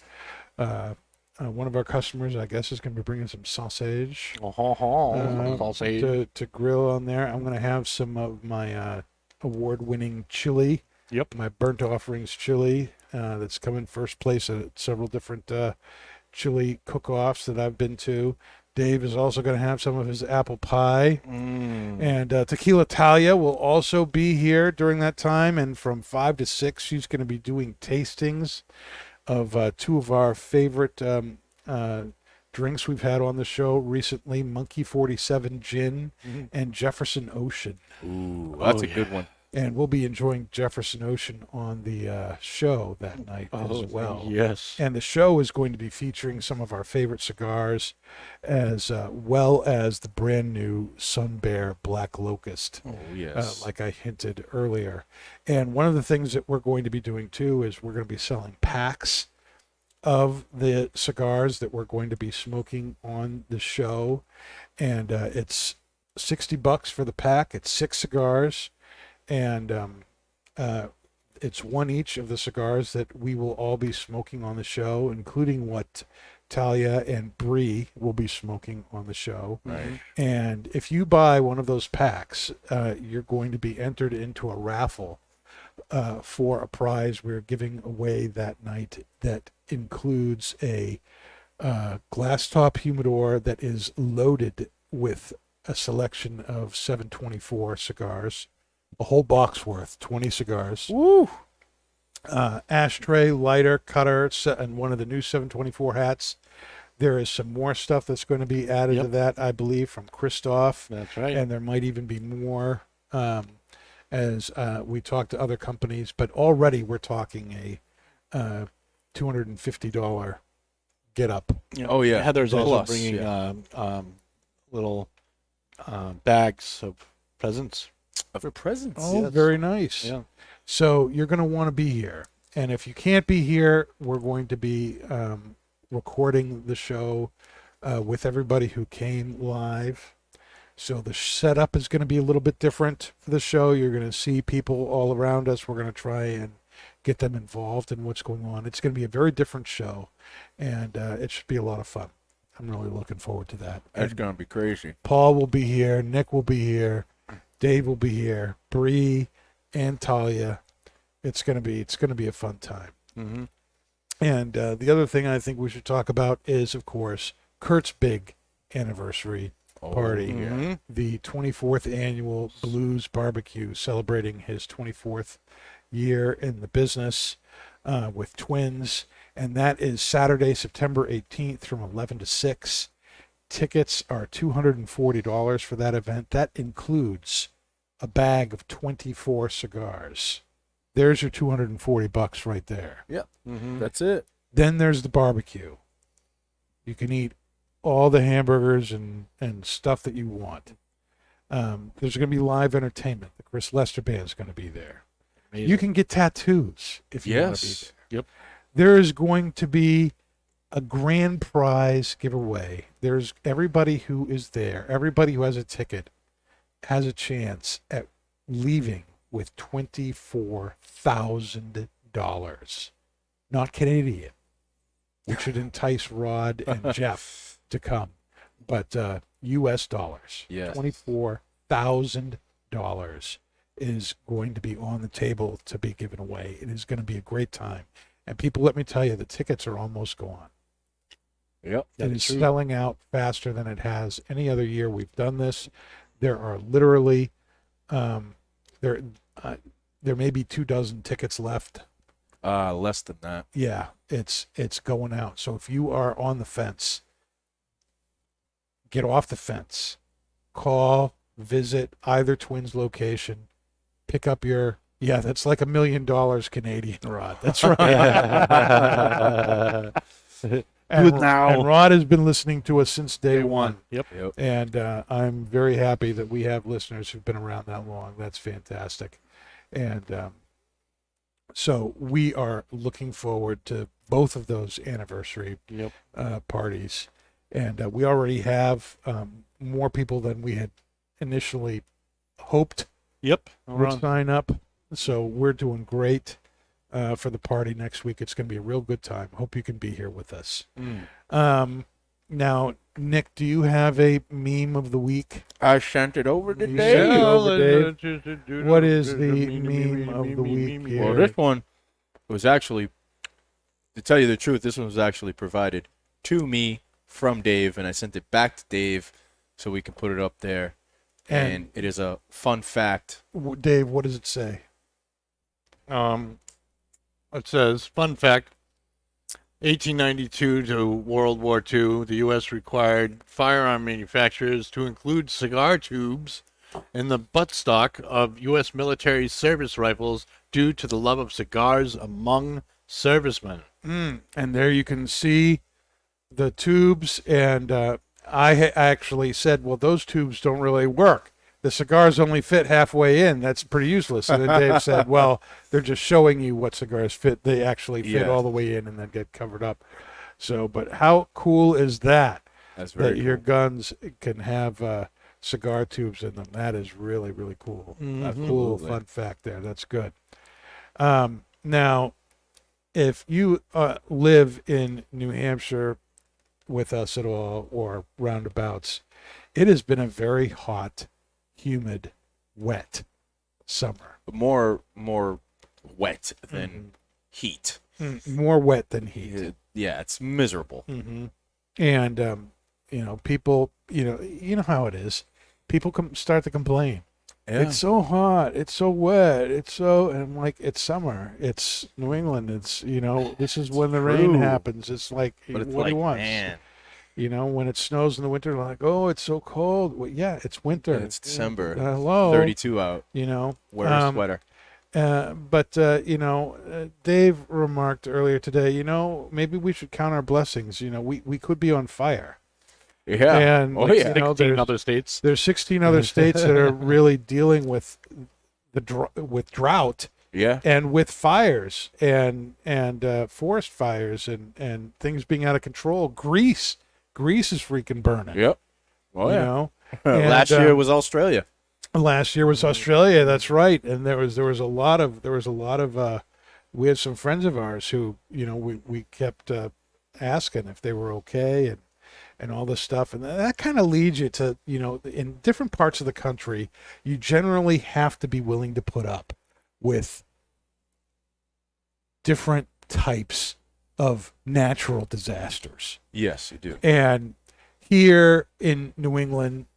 [SPEAKER 2] one of our customers, I guess, is going to be bringing some sausage
[SPEAKER 4] Sausage.
[SPEAKER 2] to grill on there. I'm going to have some of my award-winning chili.
[SPEAKER 4] Yep.
[SPEAKER 2] My burnt offerings chili that's come in first place at several different chili cook-offs that I've been to. Dave is also going to have some of his apple pie. And Tequila Talia will also be here during that time. And from 5 to 6, she's going to be doing tastings of two of our favorite drinks we've had on the show recently, Monkey 47 Gin and Jefferson Ocean.
[SPEAKER 3] Ooh, that's a good one.
[SPEAKER 2] And we'll be enjoying Jefferson Ocean on the show that night as well.
[SPEAKER 4] Yes.
[SPEAKER 2] And the show is going to be featuring some of our favorite cigars, as well as the brand new Sun Bear Black Locust.
[SPEAKER 3] Oh, yes.
[SPEAKER 2] Like I hinted earlier. And one of the things that we're going to be doing too is we're going to be selling packs of the cigars that we're going to be smoking on the show. And it's $60 for the pack. It's 6 cigars. And it's one each of the cigars that we will all be smoking on the show, including what Talia and Bree will be smoking on the show.
[SPEAKER 3] Right.
[SPEAKER 2] And if you buy one of those packs, you're going to be entered into a raffle for a prize we're giving away that night that includes a glass top humidor that is loaded with a selection of 724 cigars. A whole box worth, 20 cigars.
[SPEAKER 4] Woo!
[SPEAKER 2] Ashtray, lighter, cutter, and one of the new 724 hats. There is some more stuff that's going to be added to that, I believe, from Christoph.
[SPEAKER 4] That's right.
[SPEAKER 2] And there might even be more as we talk to other companies. But already we're talking a $250 get up.
[SPEAKER 3] Oh, yeah.
[SPEAKER 4] Heather's also
[SPEAKER 3] Plus,
[SPEAKER 4] bringing little bags of presents.
[SPEAKER 3] For presents.
[SPEAKER 2] Oh,
[SPEAKER 4] Yes.
[SPEAKER 2] very nice.
[SPEAKER 4] Yeah.
[SPEAKER 2] So you're going to want to be here. And if you can't be here, we're going to be recording the show with everybody who came live. So the setup is going to be a little bit different for the show. You're going to see people all around us. We're going to try and get them involved in what's going on. It's going to be a very different show, and it should be a lot of fun. I'm really looking forward to that.
[SPEAKER 3] That's going to be crazy.
[SPEAKER 2] Paul will be here. Nick will be here. Dave will be here. Bree and Talia. It's gonna be a fun time.
[SPEAKER 4] Mm-hmm.
[SPEAKER 2] And the other thing I think we should talk about is, of course, Kurt's big anniversary party, the 24th annual Blues Barbecue, celebrating his 24th year in the business with Twins, and that is Saturday, September 18th, from 11 to 6. Tickets are $240 for that event. That includes a bag of 24 cigars. There's your $240 right there.
[SPEAKER 3] Yep.
[SPEAKER 4] Mm-hmm.
[SPEAKER 3] That's it.
[SPEAKER 2] Then there's the barbecue. You can eat all the hamburgers and stuff that you want. There's going to be live entertainment. The Chris Lester Band is going to be there.
[SPEAKER 4] Amazing.
[SPEAKER 2] You can get tattoos if you want to be
[SPEAKER 3] Yes.
[SPEAKER 2] there.
[SPEAKER 4] Yep.
[SPEAKER 2] There is going to be a grand prize giveaway. There's everybody who is there, everybody who has a ticket has a chance at leaving with $24,000. Not Canadian, which should entice Rod and Jeff to come, but U.S. dollars.
[SPEAKER 3] Yes.
[SPEAKER 2] $24,000 is going to be on the table to be given away. It is going to be a great time. And people, let me tell you, the tickets are almost gone.
[SPEAKER 3] Yep.
[SPEAKER 2] It is selling out faster than it has any other year we've done this. There are literally, there may be 24 tickets left.
[SPEAKER 3] Less than that.
[SPEAKER 2] Yeah, it's going out. So if you are on the fence, get off the fence. Call, visit either Twins location, pick up your, yeah, that's like $1 million Canadian, Rod. That's right. And Rod has been listening to us since day one.
[SPEAKER 4] Yep.
[SPEAKER 2] And I'm very happy that we have listeners who've been around that long. That's fantastic. And so we are looking forward to both of those anniversary parties. And we already have more people than we had initially hoped would sign up. So we're doing great for the party next week. It's going to be a real good time. Hope you can be here with us. Now, Nick, do you have a meme of the week?
[SPEAKER 3] I sent it over to
[SPEAKER 2] You
[SPEAKER 3] Dave.
[SPEAKER 2] sent it over, Dave. What is the meme of the week here?
[SPEAKER 3] Well, this one was actually, to tell you the truth, this one was actually provided to me from Dave, and I sent it back to Dave so we can put it up there. And it is a fun fact.
[SPEAKER 2] Dave, what does it say?
[SPEAKER 4] It says, fun fact, 1892 to World War II, the U.S. required firearm manufacturers to include cigar tubes in the buttstock of U.S. military service rifles due to the love of cigars among servicemen.
[SPEAKER 2] And there you can see the tubes, and I actually said, well, those tubes don't really work. The cigars only fit halfway in. That's pretty useless. And then Dave said, well, they're just showing you what cigars fit. They actually fit all the way in and then get covered up. So, but how cool is that?
[SPEAKER 3] That's very
[SPEAKER 2] that your guns can have cigar tubes in them. That is really, really cool. A cool, fun fact there. That's good. Now, if you live in New Hampshire with us at all or roundabouts, it has been a very hot, humid, wet summer.
[SPEAKER 3] More wet than heat.
[SPEAKER 2] More wet than heat.
[SPEAKER 3] Yeah, it's miserable.
[SPEAKER 2] And people, you know how it is. People start to complain.
[SPEAKER 3] Yeah.
[SPEAKER 2] It's so hot. It's so wet. And I'm like, it's summer. It's New England. It's this is when the rain happens. It's like,
[SPEAKER 3] But it's
[SPEAKER 2] what
[SPEAKER 3] like,
[SPEAKER 2] do you want?
[SPEAKER 3] man.
[SPEAKER 2] When it snows in the winter, like, oh, it's so cold. Well, yeah, it's winter.
[SPEAKER 3] It's December.
[SPEAKER 2] Hello.
[SPEAKER 3] 32 out. Wear a sweater.
[SPEAKER 2] But Dave remarked earlier today, maybe we should count our blessings. We could be on fire.
[SPEAKER 3] Yeah.
[SPEAKER 2] And
[SPEAKER 4] 16 other states.
[SPEAKER 2] There's 16 other states that are really dealing with with drought.
[SPEAKER 3] Yeah.
[SPEAKER 2] And with fires and forest fires and things being out of control. Greece is freaking burning.
[SPEAKER 3] Yep. Oh yeah.
[SPEAKER 2] And,
[SPEAKER 3] last year was Australia.
[SPEAKER 2] Last year was Australia. That's right. And there was a lot of we had some friends of ours who we kept asking if they were okay and all this stuff, and that kind of leads you to in different parts of the country you generally have to be willing to put up with different types of natural disasters.
[SPEAKER 3] Yes, you do.
[SPEAKER 2] And here in New England,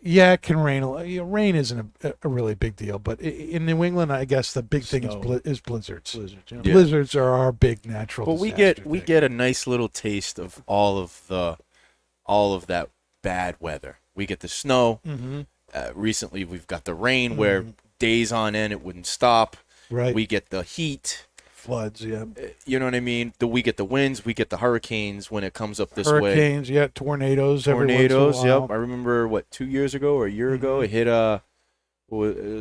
[SPEAKER 2] yeah, it can rain. Rain isn't a really big deal, but in New England, I guess the big thing is blizzards. Blizzards are our big natural disaster.
[SPEAKER 3] But we get a nice little taste of all of that bad weather. We get the snow. Recently, we've got the rain where days on end it wouldn't stop.
[SPEAKER 2] Right.
[SPEAKER 3] We get the heat.
[SPEAKER 2] Floods, yeah.
[SPEAKER 3] You know what I mean? We get the winds, we get the hurricanes when it comes up this way.
[SPEAKER 2] Hurricanes, yeah, tornadoes.
[SPEAKER 3] Tornadoes, yep. I remember 2 years ago or a year ago, it hit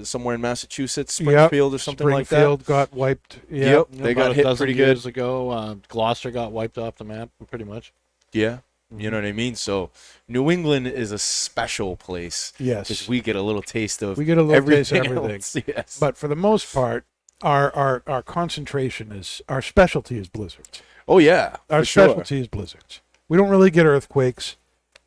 [SPEAKER 3] somewhere in Massachusetts, Springfield or something like that.
[SPEAKER 2] Springfield got wiped.
[SPEAKER 3] Yep, they got hit pretty good.
[SPEAKER 4] Years ago, Gloucester got wiped off the map, pretty much.
[SPEAKER 3] Yeah. You know what I mean? So New England is a special place.
[SPEAKER 2] Yes.
[SPEAKER 3] Because we get a little taste of
[SPEAKER 2] We get a little taste of
[SPEAKER 3] everything
[SPEAKER 2] everything.
[SPEAKER 3] else. Yes.
[SPEAKER 2] But for the most part, our concentration is, our specialty is blizzards.
[SPEAKER 3] Oh yeah.
[SPEAKER 2] Our
[SPEAKER 3] for sure.
[SPEAKER 2] specialty is blizzards. We don't really get earthquakes.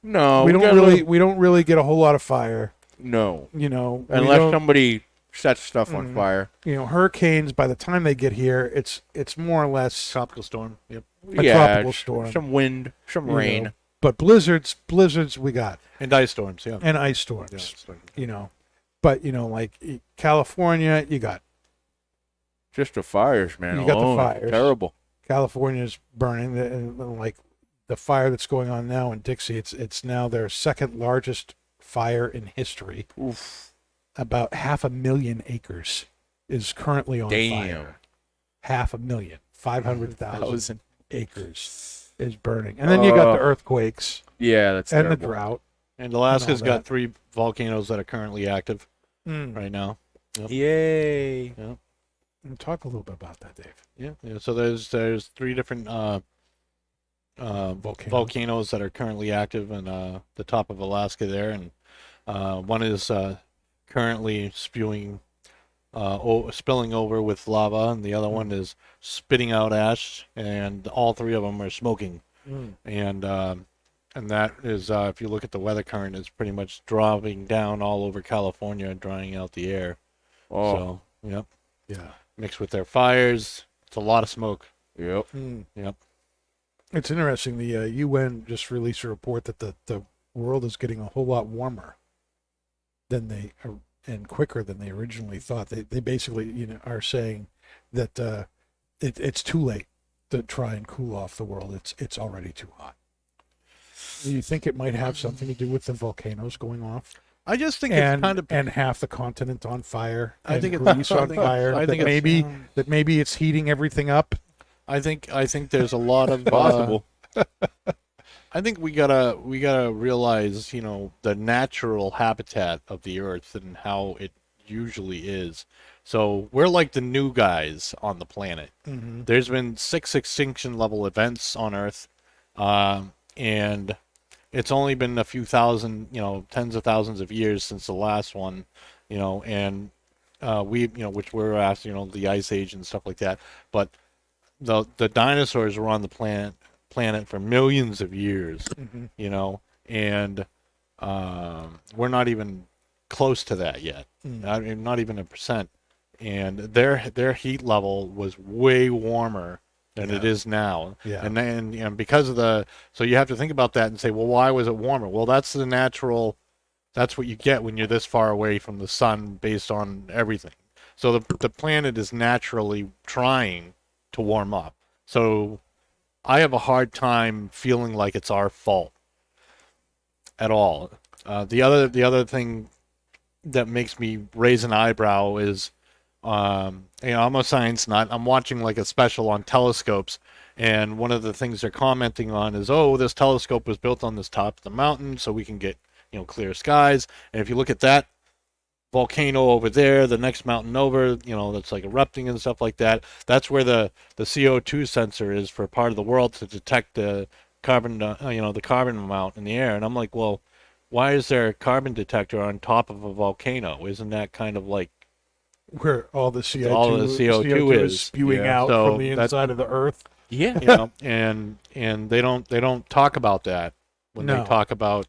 [SPEAKER 3] No.
[SPEAKER 2] we
[SPEAKER 3] got
[SPEAKER 2] don't
[SPEAKER 3] a
[SPEAKER 2] really
[SPEAKER 3] little-
[SPEAKER 2] we don't really get a whole lot of fire.
[SPEAKER 3] No.
[SPEAKER 2] You know, we
[SPEAKER 3] Unless
[SPEAKER 2] don't-
[SPEAKER 3] somebody sets stuff on fire.
[SPEAKER 2] you know, hurricanes, by the time they get here, it's more or less
[SPEAKER 4] Tropical storm. Yep.
[SPEAKER 2] a
[SPEAKER 3] Yeah,
[SPEAKER 2] tropical storm.
[SPEAKER 3] Some wind, some
[SPEAKER 2] you
[SPEAKER 3] rain.
[SPEAKER 2] know. But blizzards we got,
[SPEAKER 4] And ice storms. Yeah.
[SPEAKER 2] and ice storms.
[SPEAKER 4] Yeah, it's like-
[SPEAKER 2] You know, but you know, like California, you got
[SPEAKER 3] Just the fires, man.
[SPEAKER 2] You got the
[SPEAKER 3] alone.
[SPEAKER 2] fires.
[SPEAKER 3] Terrible.
[SPEAKER 2] California's burning, and like the fire that's going on now in Dixie. It's now their second largest fire in history.
[SPEAKER 3] Oof.
[SPEAKER 2] About 500,000 acres is currently on
[SPEAKER 3] Damn.
[SPEAKER 2] fire. 500,000, 500,000
[SPEAKER 3] Thousand.
[SPEAKER 2] acres is burning, and then you got the
[SPEAKER 3] Oh.
[SPEAKER 2] earthquakes
[SPEAKER 3] Yeah, that's
[SPEAKER 2] and the
[SPEAKER 3] terrible.
[SPEAKER 2] drought.
[SPEAKER 4] And Alaska's
[SPEAKER 2] and all
[SPEAKER 4] got 3 volcanoes that are currently active right now.
[SPEAKER 3] Yay.
[SPEAKER 2] And talk a little bit about that, Dave.
[SPEAKER 4] Yeah. So there's 3 different volcanoes that are currently active in the top of Alaska there, and one is currently spilling over with lava, and the other one is spitting out ash, and all 3 of them are smoking. And that is, if you look at the weather current, it's pretty much dropping down all over California and drying out the air.
[SPEAKER 3] Oh.
[SPEAKER 4] So, yep.
[SPEAKER 2] Yeah.
[SPEAKER 4] Mixed with their fires, it's a lot of smoke.
[SPEAKER 3] Yep.
[SPEAKER 4] Yep.
[SPEAKER 2] It's interesting. The UN just released a report that the world is getting a whole lot warmer than and quicker than they originally thought. They basically are saying that it's too late to try and cool off the world. It's already too hot. Do you think it might have something to do with the volcanoes going off?
[SPEAKER 4] I just think
[SPEAKER 2] And,
[SPEAKER 4] it's kind of
[SPEAKER 2] and half the continent on fire.
[SPEAKER 4] I
[SPEAKER 2] and
[SPEAKER 4] think it's-
[SPEAKER 2] Greece
[SPEAKER 4] I
[SPEAKER 2] on
[SPEAKER 4] think-
[SPEAKER 2] fire.
[SPEAKER 4] I think
[SPEAKER 2] that
[SPEAKER 4] it's-
[SPEAKER 2] maybe it's heating everything up.
[SPEAKER 4] I think there's a lot of
[SPEAKER 3] Possible.
[SPEAKER 4] I think we gotta realize, the natural habitat of the Earth and how it usually is. So we're like the new guys on the planet. There's been 6 extinction level events on Earth, and it's only been a few thousand, tens of thousands of years since the last one, and which we're after, the Ice Age and stuff like that. But the dinosaurs were on the planet for millions of years, and we're not even close to that yet. Not even 1%. And their heat level was way warmer than it is now.
[SPEAKER 2] Yeah.
[SPEAKER 4] And then because of so you have to think about that and say, well, why was it warmer? Well, that's what you get when you're this far away from the sun based on everything. So the planet is naturally trying to warm up. So I have a hard time feeling like it's our fault at all. The other thing that makes me raise an eyebrow is, I'm a science nut. I'm watching like a special on telescopes, and one of the things they're commenting on is, oh, this telescope was built on this top of the mountain so we can get clear skies. And if you look at that volcano over there, the next mountain over, that's like erupting and stuff like that, that's where the CO2 sensor is for part of the world to detect the carbon, the carbon amount in the air. And I'm like, well, why is there a carbon detector on top of a volcano? Isn't that kind of like
[SPEAKER 2] Where all the CO2,
[SPEAKER 4] all the CO2 is
[SPEAKER 2] spewing out
[SPEAKER 4] So
[SPEAKER 2] from the inside of the Earth.
[SPEAKER 3] Yeah.
[SPEAKER 4] and they don't talk about that when
[SPEAKER 2] No.
[SPEAKER 4] they talk about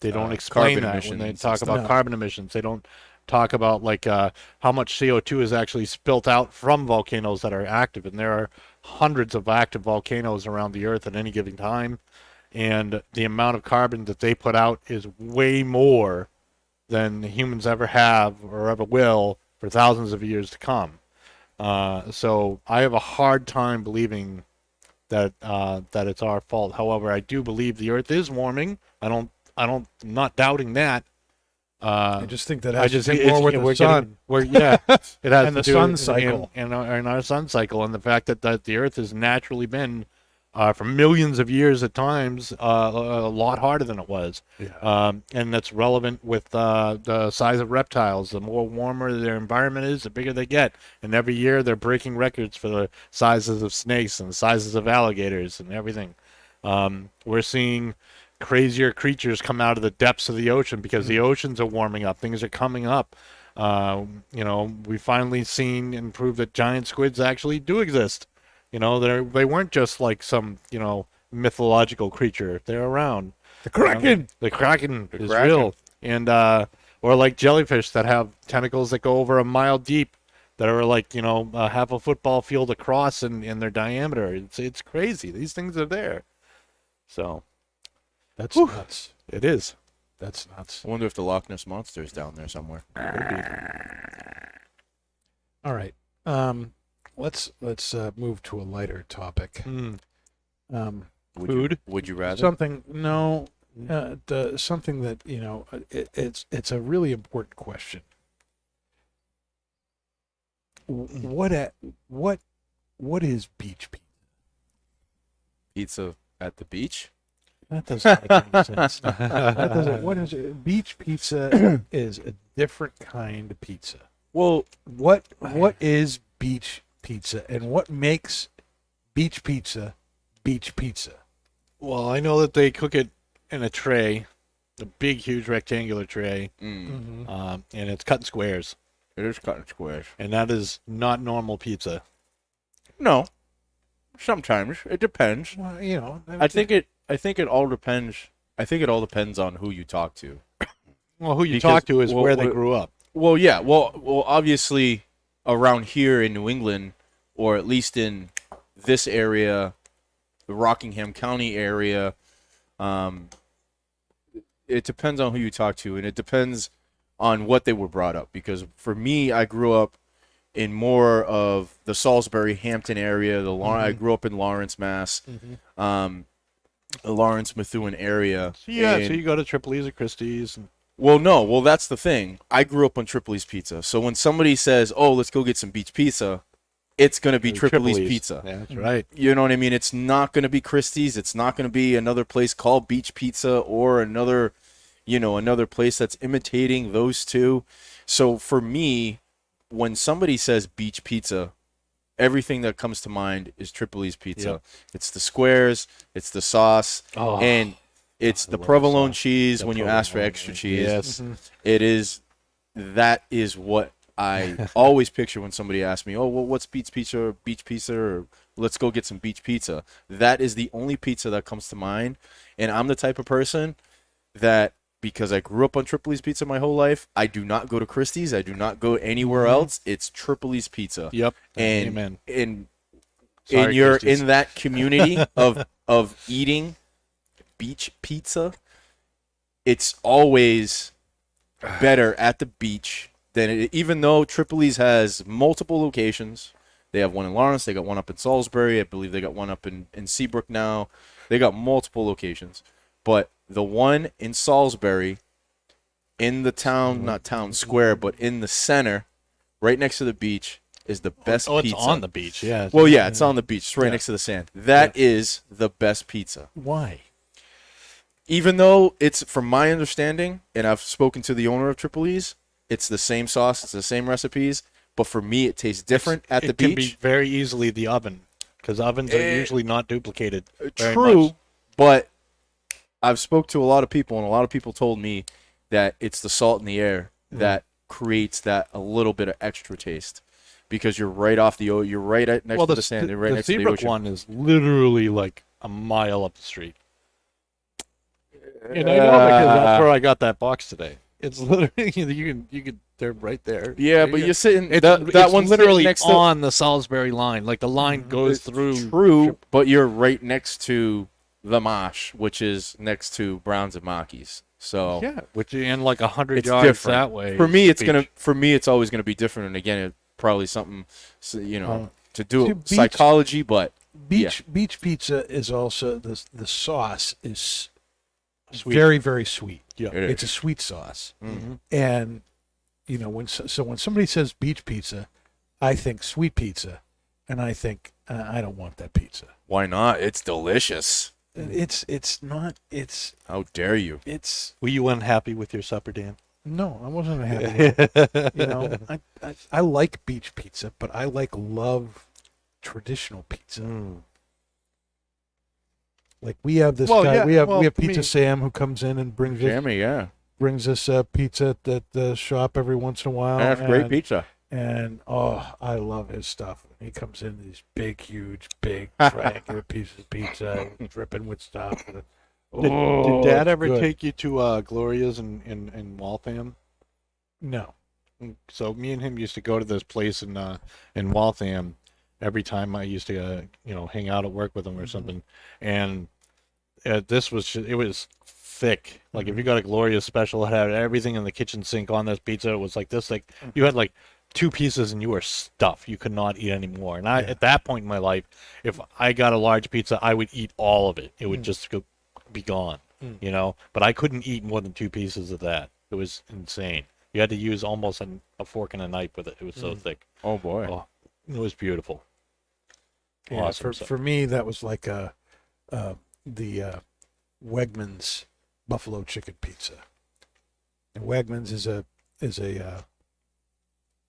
[SPEAKER 4] they don't explain
[SPEAKER 3] carbon
[SPEAKER 4] that when they
[SPEAKER 3] emissions
[SPEAKER 4] talk
[SPEAKER 3] and
[SPEAKER 4] about
[SPEAKER 2] stuff.
[SPEAKER 4] carbon emissions. They don't talk about like how much CO2 is actually spilt out from volcanoes that are active, and there are hundreds of active volcanoes around the Earth at any given time, and the amount of carbon that they put out is way more than humans ever have or ever will for thousands of years to come. So I have a hard time believing that it's our fault. However, I do believe the Earth is warming. I'm not doubting that.
[SPEAKER 2] I just think that
[SPEAKER 4] I
[SPEAKER 2] has
[SPEAKER 4] just
[SPEAKER 2] to do
[SPEAKER 4] it's-
[SPEAKER 2] more with
[SPEAKER 4] we're
[SPEAKER 2] the sun.
[SPEAKER 4] it has
[SPEAKER 2] And
[SPEAKER 4] to
[SPEAKER 2] the
[SPEAKER 4] do
[SPEAKER 2] sun
[SPEAKER 4] with-
[SPEAKER 2] cycle.
[SPEAKER 4] and our sun cycle, and the fact that the Earth has naturally been for millions of years at times a lot harder than it was. And that's relevant with the size of reptiles. The more warmer their environment is, the bigger they get. And every year they're breaking records for the sizes of snakes and the sizes of alligators and everything. We're seeing crazier creatures come out of the depths of the ocean because the oceans are warming up. Things are coming up. We finally seen and proved that giant squids actually do exist. They weren't just like some, mythological creature. They're around.
[SPEAKER 2] The Kraken.
[SPEAKER 4] The Kraken is real. And, or like jellyfish that have tentacles that go over a mile deep that are like, half a football field across in their diameter. It's crazy. These things are there. So.
[SPEAKER 2] That's nuts.
[SPEAKER 4] It is.
[SPEAKER 2] That's nuts.
[SPEAKER 3] I wonder if the Loch Ness Monster is down there somewhere.
[SPEAKER 2] All right. Let's move to a lighter topic.
[SPEAKER 4] Food?
[SPEAKER 3] Would you rather?
[SPEAKER 2] Something something that it's a really important question. What is beach pizza?
[SPEAKER 3] Pizza at the beach?
[SPEAKER 2] That doesn't make any sense. What is it? Beach pizza is a different kind of pizza.
[SPEAKER 3] Well,
[SPEAKER 2] What is beach pizza, and what makes beach pizza beach pizza?
[SPEAKER 4] Well, I know that they cook it in a tray, a big, huge rectangular tray,
[SPEAKER 2] Mm-hmm.
[SPEAKER 4] and it's cut in squares.
[SPEAKER 3] it is cut in squares.
[SPEAKER 4] And that is not normal pizza.
[SPEAKER 3] No. Sometimes. It depends.
[SPEAKER 2] Well,
[SPEAKER 3] I think it all depends. I think it all depends on who you talk to.
[SPEAKER 4] Well, who you
[SPEAKER 3] Because-
[SPEAKER 4] talk to is
[SPEAKER 3] well,
[SPEAKER 4] where they
[SPEAKER 3] well-
[SPEAKER 4] grew up.
[SPEAKER 3] Well, yeah. Well, obviously, around here in New England, or at least in this area, the Rockingham County area, it depends on who you talk to, and it depends on what they were brought up. Because for me, I grew up in more of the Salisbury, Hampton area. I grew up in Lawrence, Mass. The Lawrence, Methuen area.
[SPEAKER 4] Yeah,
[SPEAKER 3] And-
[SPEAKER 4] so you go to Tripoli's or Christie's. And
[SPEAKER 3] Well, no. Well, that's the thing. I grew up on Tripoli's Pizza. So when somebody says, "Oh, let's go get some beach pizza," it's going to be Tripoli's Pizza.
[SPEAKER 4] Yeah, that's right.
[SPEAKER 3] You know what I mean? It's not going to be Christie's. It's not going to be another place called Beach Pizza or another place that's imitating those two. So for me, when somebody says beach pizza, everything that comes to mind is Tripoli's Pizza.
[SPEAKER 4] Yep.
[SPEAKER 3] It's the squares, it's the sauce,
[SPEAKER 4] Oh,
[SPEAKER 3] and it's the
[SPEAKER 4] love
[SPEAKER 3] provolone
[SPEAKER 4] sauce.
[SPEAKER 3] cheese
[SPEAKER 4] The
[SPEAKER 3] when you ask for
[SPEAKER 4] provolone,
[SPEAKER 3] extra cheese.
[SPEAKER 4] yes.
[SPEAKER 3] It is. That is what I always picture when somebody asks me, "Oh, well, what's beach pizza or beach pizza or let's go get some beach pizza?" That is the only pizza that comes to mind. And I'm the type of person that, because I grew up on Tripoli's Pizza my whole life, I do not go to Christie's. I do not go anywhere else. It's Tripoli's Pizza.
[SPEAKER 4] Yep.
[SPEAKER 3] And
[SPEAKER 4] Amen.
[SPEAKER 3] and
[SPEAKER 4] Sorry,
[SPEAKER 3] you're
[SPEAKER 4] Christie's.
[SPEAKER 3] in that community of eating beach pizza, it's always better at the beach than even though Tripoli's has multiple locations. They have one in Lawrence, they got one up in Salisbury, I believe they got one up in Seabrook now. They got multiple locations. But the one in Salisbury, in the town, not town square, but in the center, right next to the beach, is the best
[SPEAKER 4] Oh, it's
[SPEAKER 3] pizza.
[SPEAKER 4] on the beach. Yeah.
[SPEAKER 3] Well, yeah, it's on the beach. It's right next to the sand. That is the best pizza.
[SPEAKER 2] Why?
[SPEAKER 3] Even though it's, from my understanding, and I've spoken to the owner of Tripoli's, it's the same sauce, it's the same recipes, but for me it tastes different at the
[SPEAKER 4] it can be
[SPEAKER 3] beach.
[SPEAKER 4] very easily the oven, because ovens are usually not duplicated. very
[SPEAKER 3] True,
[SPEAKER 4] much.
[SPEAKER 3] but I've spoke to a lot of people, and a lot of people told me that it's the salt in the air that creates that a little bit of extra taste. Because you're right off the you're right next to the sand, you're right next to the
[SPEAKER 4] Seabrook
[SPEAKER 3] ocean.
[SPEAKER 4] one is literally like a mile up the street. And I know because that's where I got that box today. It's literally you can they're right there.
[SPEAKER 3] Yeah, but you're sitting
[SPEAKER 4] It's,
[SPEAKER 3] that
[SPEAKER 4] it's
[SPEAKER 3] one's
[SPEAKER 4] literally
[SPEAKER 3] next to
[SPEAKER 4] on the Salisbury line. Like the line goes through.
[SPEAKER 3] True, but you're right next to the Mosh, which is next to Browns and Mackey's. So
[SPEAKER 4] Yeah, which and like 100
[SPEAKER 3] it's
[SPEAKER 4] yards
[SPEAKER 3] different.
[SPEAKER 4] that way.
[SPEAKER 3] For me,
[SPEAKER 4] is
[SPEAKER 3] it's
[SPEAKER 4] beach.
[SPEAKER 3] gonna. For me, it's always gonna be different. And again, it's probably something, to do
[SPEAKER 2] See,
[SPEAKER 3] with
[SPEAKER 2] beach-
[SPEAKER 3] psychology. But
[SPEAKER 2] Beach pizza is also the sauce is
[SPEAKER 4] Sweet.
[SPEAKER 2] very, very sweet.
[SPEAKER 4] Yeah.
[SPEAKER 3] It is.
[SPEAKER 2] It's a sweet sauce,
[SPEAKER 3] Mhm.
[SPEAKER 2] and when somebody says beach pizza, I think sweet pizza, and I think I don't want that pizza.
[SPEAKER 3] why not? It's delicious.
[SPEAKER 2] It's not.
[SPEAKER 3] How dare you?
[SPEAKER 4] Were you unhappy with your supper, Dan?
[SPEAKER 2] No, I wasn't happy. I like beach pizza, but I love traditional pizza. Like we have this
[SPEAKER 4] Well,
[SPEAKER 2] guy,
[SPEAKER 4] yeah,
[SPEAKER 2] we have
[SPEAKER 4] well,
[SPEAKER 2] Pizza
[SPEAKER 4] me-
[SPEAKER 2] Sam who comes in and brings
[SPEAKER 3] Jamie, yeah.
[SPEAKER 2] us pizza at the shop every once in a while.
[SPEAKER 3] That's great
[SPEAKER 2] and-
[SPEAKER 3] pizza.
[SPEAKER 2] And I love his stuff. He comes in these big, huge, big triangular pieces of pizza, dripping with stuff.
[SPEAKER 4] Did
[SPEAKER 2] Oh,
[SPEAKER 4] Dad
[SPEAKER 2] it's
[SPEAKER 4] ever
[SPEAKER 2] good.
[SPEAKER 4] take you to Gloria's in Waltham?
[SPEAKER 2] No.
[SPEAKER 4] So me and him used to go to this place in Waltham every time I used to hang out at work with him or something, and this was it was thick. Like if you got a Gloria special, it had everything in the kitchen sink on this pizza. It was like this thick. You had like 2 pieces and you were stuffed. You could not eat anymore. And at that point in my life, if I got a large pizza, I would eat all of it. It would just be gone, But I couldn't eat more than 2 pieces of that. It was insane. You had to use almost a fork and a knife with it. It was so thick.
[SPEAKER 3] Oh boy.
[SPEAKER 4] Oh, it was beautiful.
[SPEAKER 2] Yeah,
[SPEAKER 4] Awesome.
[SPEAKER 2] for me, that was like the Wegmans buffalo chicken pizza. And Wegmans is a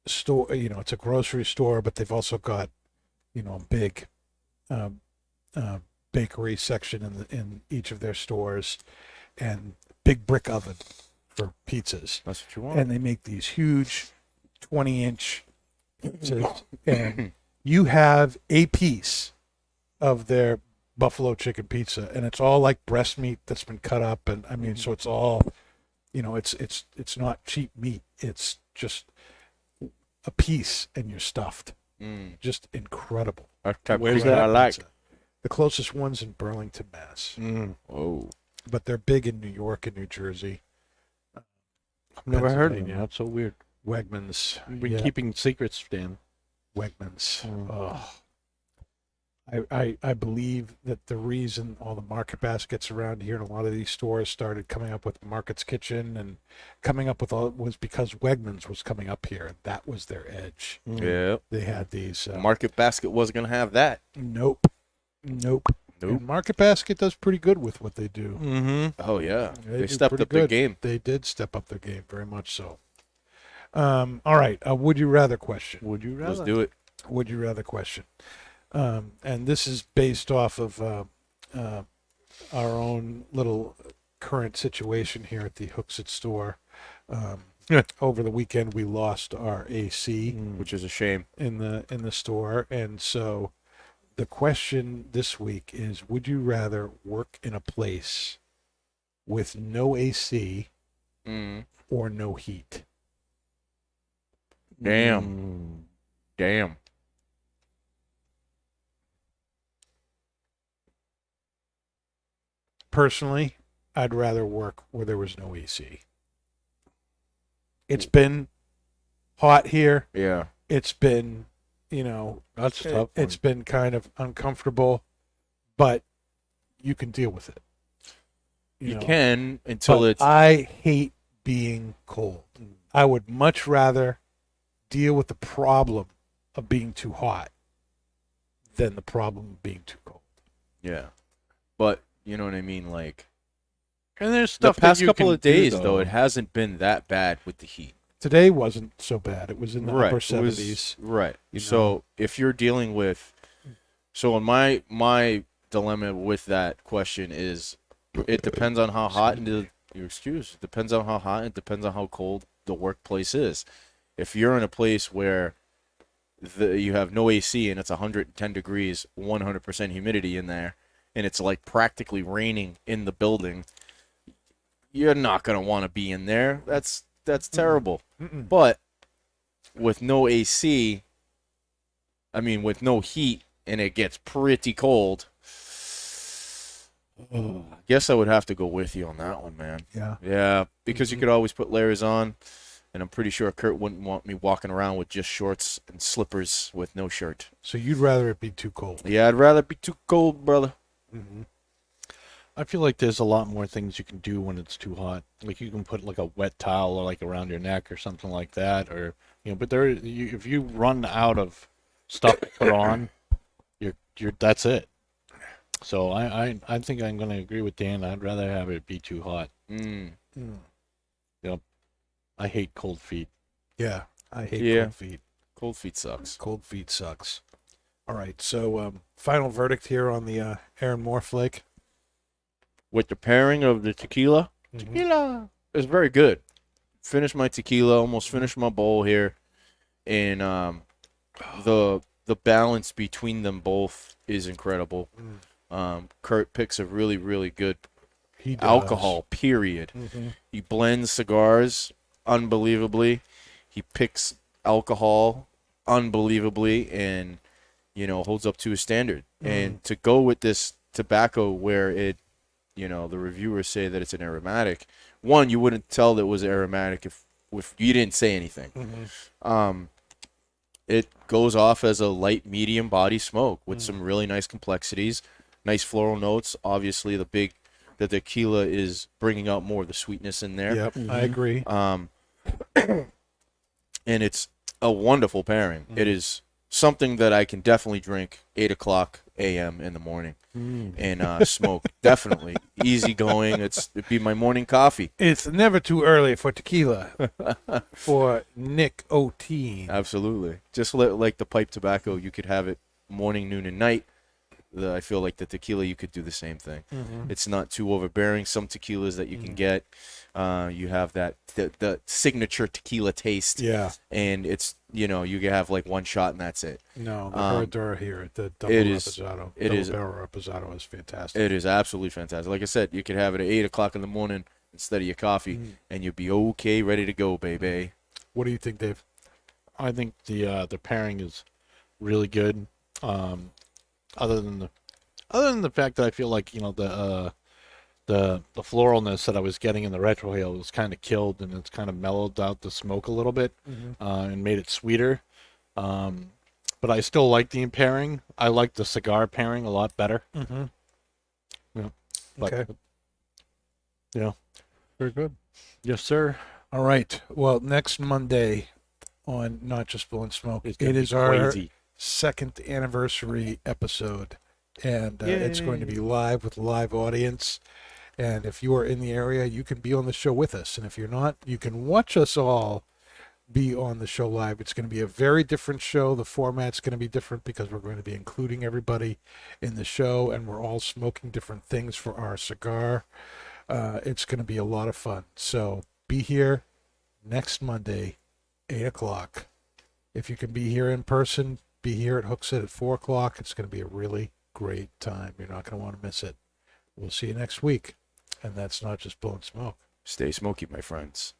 [SPEAKER 2] store. It's a grocery store, but they've also got a big bakery section in each of their stores, and big brick oven for pizzas.
[SPEAKER 3] That's what you want.
[SPEAKER 2] And they make these huge 20-inch pizzas, and you have a piece of their buffalo chicken pizza, and it's all like breast meat that's been cut up, and I mean, so it's all, it's not cheap meat. It's just a piece, and you're stuffed. Just incredible.
[SPEAKER 4] Where's that?
[SPEAKER 3] I like.
[SPEAKER 2] Pizza. The closest one's in Burlington, Mass.
[SPEAKER 3] Oh.
[SPEAKER 2] But they're big in New York and New Jersey.
[SPEAKER 4] I've never heard of them.
[SPEAKER 2] Pennsylvania.
[SPEAKER 4] That's so weird.
[SPEAKER 2] Wegmans.
[SPEAKER 4] We've been
[SPEAKER 2] Yeah.
[SPEAKER 4] keeping secrets, Dan.
[SPEAKER 2] Wegmans. Oh. I believe that the reason all the market baskets around here and a lot of these stores started coming up with Market's Kitchen and coming up with all was because Wegmans was coming up here, and that was their edge.
[SPEAKER 3] Yeah.
[SPEAKER 2] They had these.
[SPEAKER 3] Market Basket wasn't gonna have that.
[SPEAKER 2] Nope. And Market Basket does pretty good with what they do.
[SPEAKER 4] Mm-hmm.
[SPEAKER 3] Oh yeah. They
[SPEAKER 2] do
[SPEAKER 3] stepped
[SPEAKER 2] pretty
[SPEAKER 3] up their
[SPEAKER 2] good.
[SPEAKER 3] game.
[SPEAKER 2] They did step up their game, very much so. All right, would you rather question?
[SPEAKER 4] Would you rather?
[SPEAKER 3] Let's do it.
[SPEAKER 2] Would you rather question? And this is based off of our own little current situation here at the Hooksett store. Over the weekend, we lost our AC
[SPEAKER 3] Which is a shame.
[SPEAKER 2] in the store, and so the question this week is: would you rather work in a place with no AC or no heat?
[SPEAKER 3] Damn.
[SPEAKER 2] Personally, I'd rather work where there was no AC. It's been hot here.
[SPEAKER 3] Yeah.
[SPEAKER 2] It's been,
[SPEAKER 4] That's a tough.
[SPEAKER 2] it's been kind of uncomfortable, but you can deal with it.
[SPEAKER 3] You
[SPEAKER 2] know.
[SPEAKER 3] can until
[SPEAKER 2] But
[SPEAKER 3] it's
[SPEAKER 2] I hate being cold. I would much rather deal with the problem of being too hot than the problem of being too cold.
[SPEAKER 3] yeah. But you know what I mean, like
[SPEAKER 4] And there's
[SPEAKER 3] the
[SPEAKER 4] stuff
[SPEAKER 3] past
[SPEAKER 4] that you
[SPEAKER 3] couple
[SPEAKER 4] can
[SPEAKER 3] of days
[SPEAKER 4] do,
[SPEAKER 3] though, it hasn't been that bad with the heat.
[SPEAKER 2] Today wasn't so bad. It was in the upper
[SPEAKER 3] It was-
[SPEAKER 2] 70s.
[SPEAKER 3] right.
[SPEAKER 2] you
[SPEAKER 3] So
[SPEAKER 2] know.
[SPEAKER 3] if you're dealing with, so in my dilemma with that question is, it depends on how hot and it depends on how hot and it depends on how cold the workplace is. If you're in a place where you have no AC and it's 110 degrees, 100% humidity in there, and it's like practically raining in the building, you're not gonna want to be in there. That's terrible. But with no AC, I mean with no heat, and it gets pretty cold, I guess I would have to go with you on that one, man.
[SPEAKER 2] Yeah.
[SPEAKER 3] Yeah, because you could always put layers on, and I'm pretty sure Kurt wouldn't want me walking around with just shorts and slippers with no shirt.
[SPEAKER 2] So you'd rather it be too cold.
[SPEAKER 3] Yeah, I'd rather be too cold, brother.
[SPEAKER 4] I feel like there's a lot more things you can do when it's too hot. Like you can put like a wet towel or like around your neck or something like that, or But if you run out of stuff to put on, you're that's it. So I think I'm going to agree with Dan. I'd rather have it be too hot. I hate cold feet.
[SPEAKER 2] Yeah, I hate
[SPEAKER 3] Yeah.
[SPEAKER 2] cold feet.
[SPEAKER 3] Cold feet sucks.
[SPEAKER 2] Cold feet sucks. All right, so final verdict here on the Erinmore Flake.
[SPEAKER 3] with the pairing of the tequila. Tequila is very good. Finished my tequila, almost finished my bowl here, and the balance between them both is incredible. Kurt picks a really, really good alcohol, period. He blends cigars unbelievably. He picks alcohol unbelievably, and holds up to his standard. And to go with this tobacco where it, the reviewers say that it's an aromatic. One, you wouldn't tell that it was aromatic if you didn't say anything. It goes off as a light medium body smoke with some really nice complexities, nice floral notes. Obviously, the tequila is bringing out more of the sweetness in there.
[SPEAKER 2] Yep, I agree.
[SPEAKER 3] And it's a wonderful pairing. It is something that I can definitely drink 8:00 a.m. in the morning and smoke. Definitely easy going. It'd be my morning coffee.
[SPEAKER 2] It's never too early for tequila for Nick O.T.
[SPEAKER 3] Absolutely. Just like the pipe tobacco, you could have it morning, noon, and night. I feel like the tequila, you could do the same thing. It's not too overbearing. Some tequilas that you can get, you have the signature tequila taste.
[SPEAKER 2] Yeah.
[SPEAKER 3] And it's, you can have like one shot and that's it.
[SPEAKER 2] No, the Herradura here, the double reposado, barrel reposado is fantastic.
[SPEAKER 3] It is absolutely fantastic. Like I said, you could have it at 8:00 in the morning instead of your coffee, and you'll be okay, ready to go, baby.
[SPEAKER 2] What do you think, Dave?
[SPEAKER 4] I think the pairing is really good. Other than the fact that I feel like the floralness that I was getting in the retrohale was kind of killed, and it's kind of mellowed out the smoke a little bit and made it sweeter. But I still like the pairing. I like the cigar pairing a lot better. Yeah. But,
[SPEAKER 2] Okay. Very good.
[SPEAKER 4] Yes, sir.
[SPEAKER 2] All right. Well, next Monday on Not Just Blowing Smoke,
[SPEAKER 4] It's
[SPEAKER 2] it
[SPEAKER 4] gonna
[SPEAKER 2] is
[SPEAKER 4] be
[SPEAKER 2] our
[SPEAKER 4] crazy.
[SPEAKER 2] second anniversary episode, and it's going to be live with live audience. And if you are in the area, you can be on the show with us, and if you're not, you can watch us all be on the show live. It's going to be a very different show. The format's going to be different because we're going to be including everybody in the show, and we're all smoking different things for our cigar. It's going to be a lot of fun. So be here next Monday, 8:00. If you can be here in person, be here at Hooksit at 4:00. It's going to be a really great time. You're not going to want to miss it. We'll see you next week. And that's Not Just Blowing Smoke.
[SPEAKER 3] Stay smoky, my friends.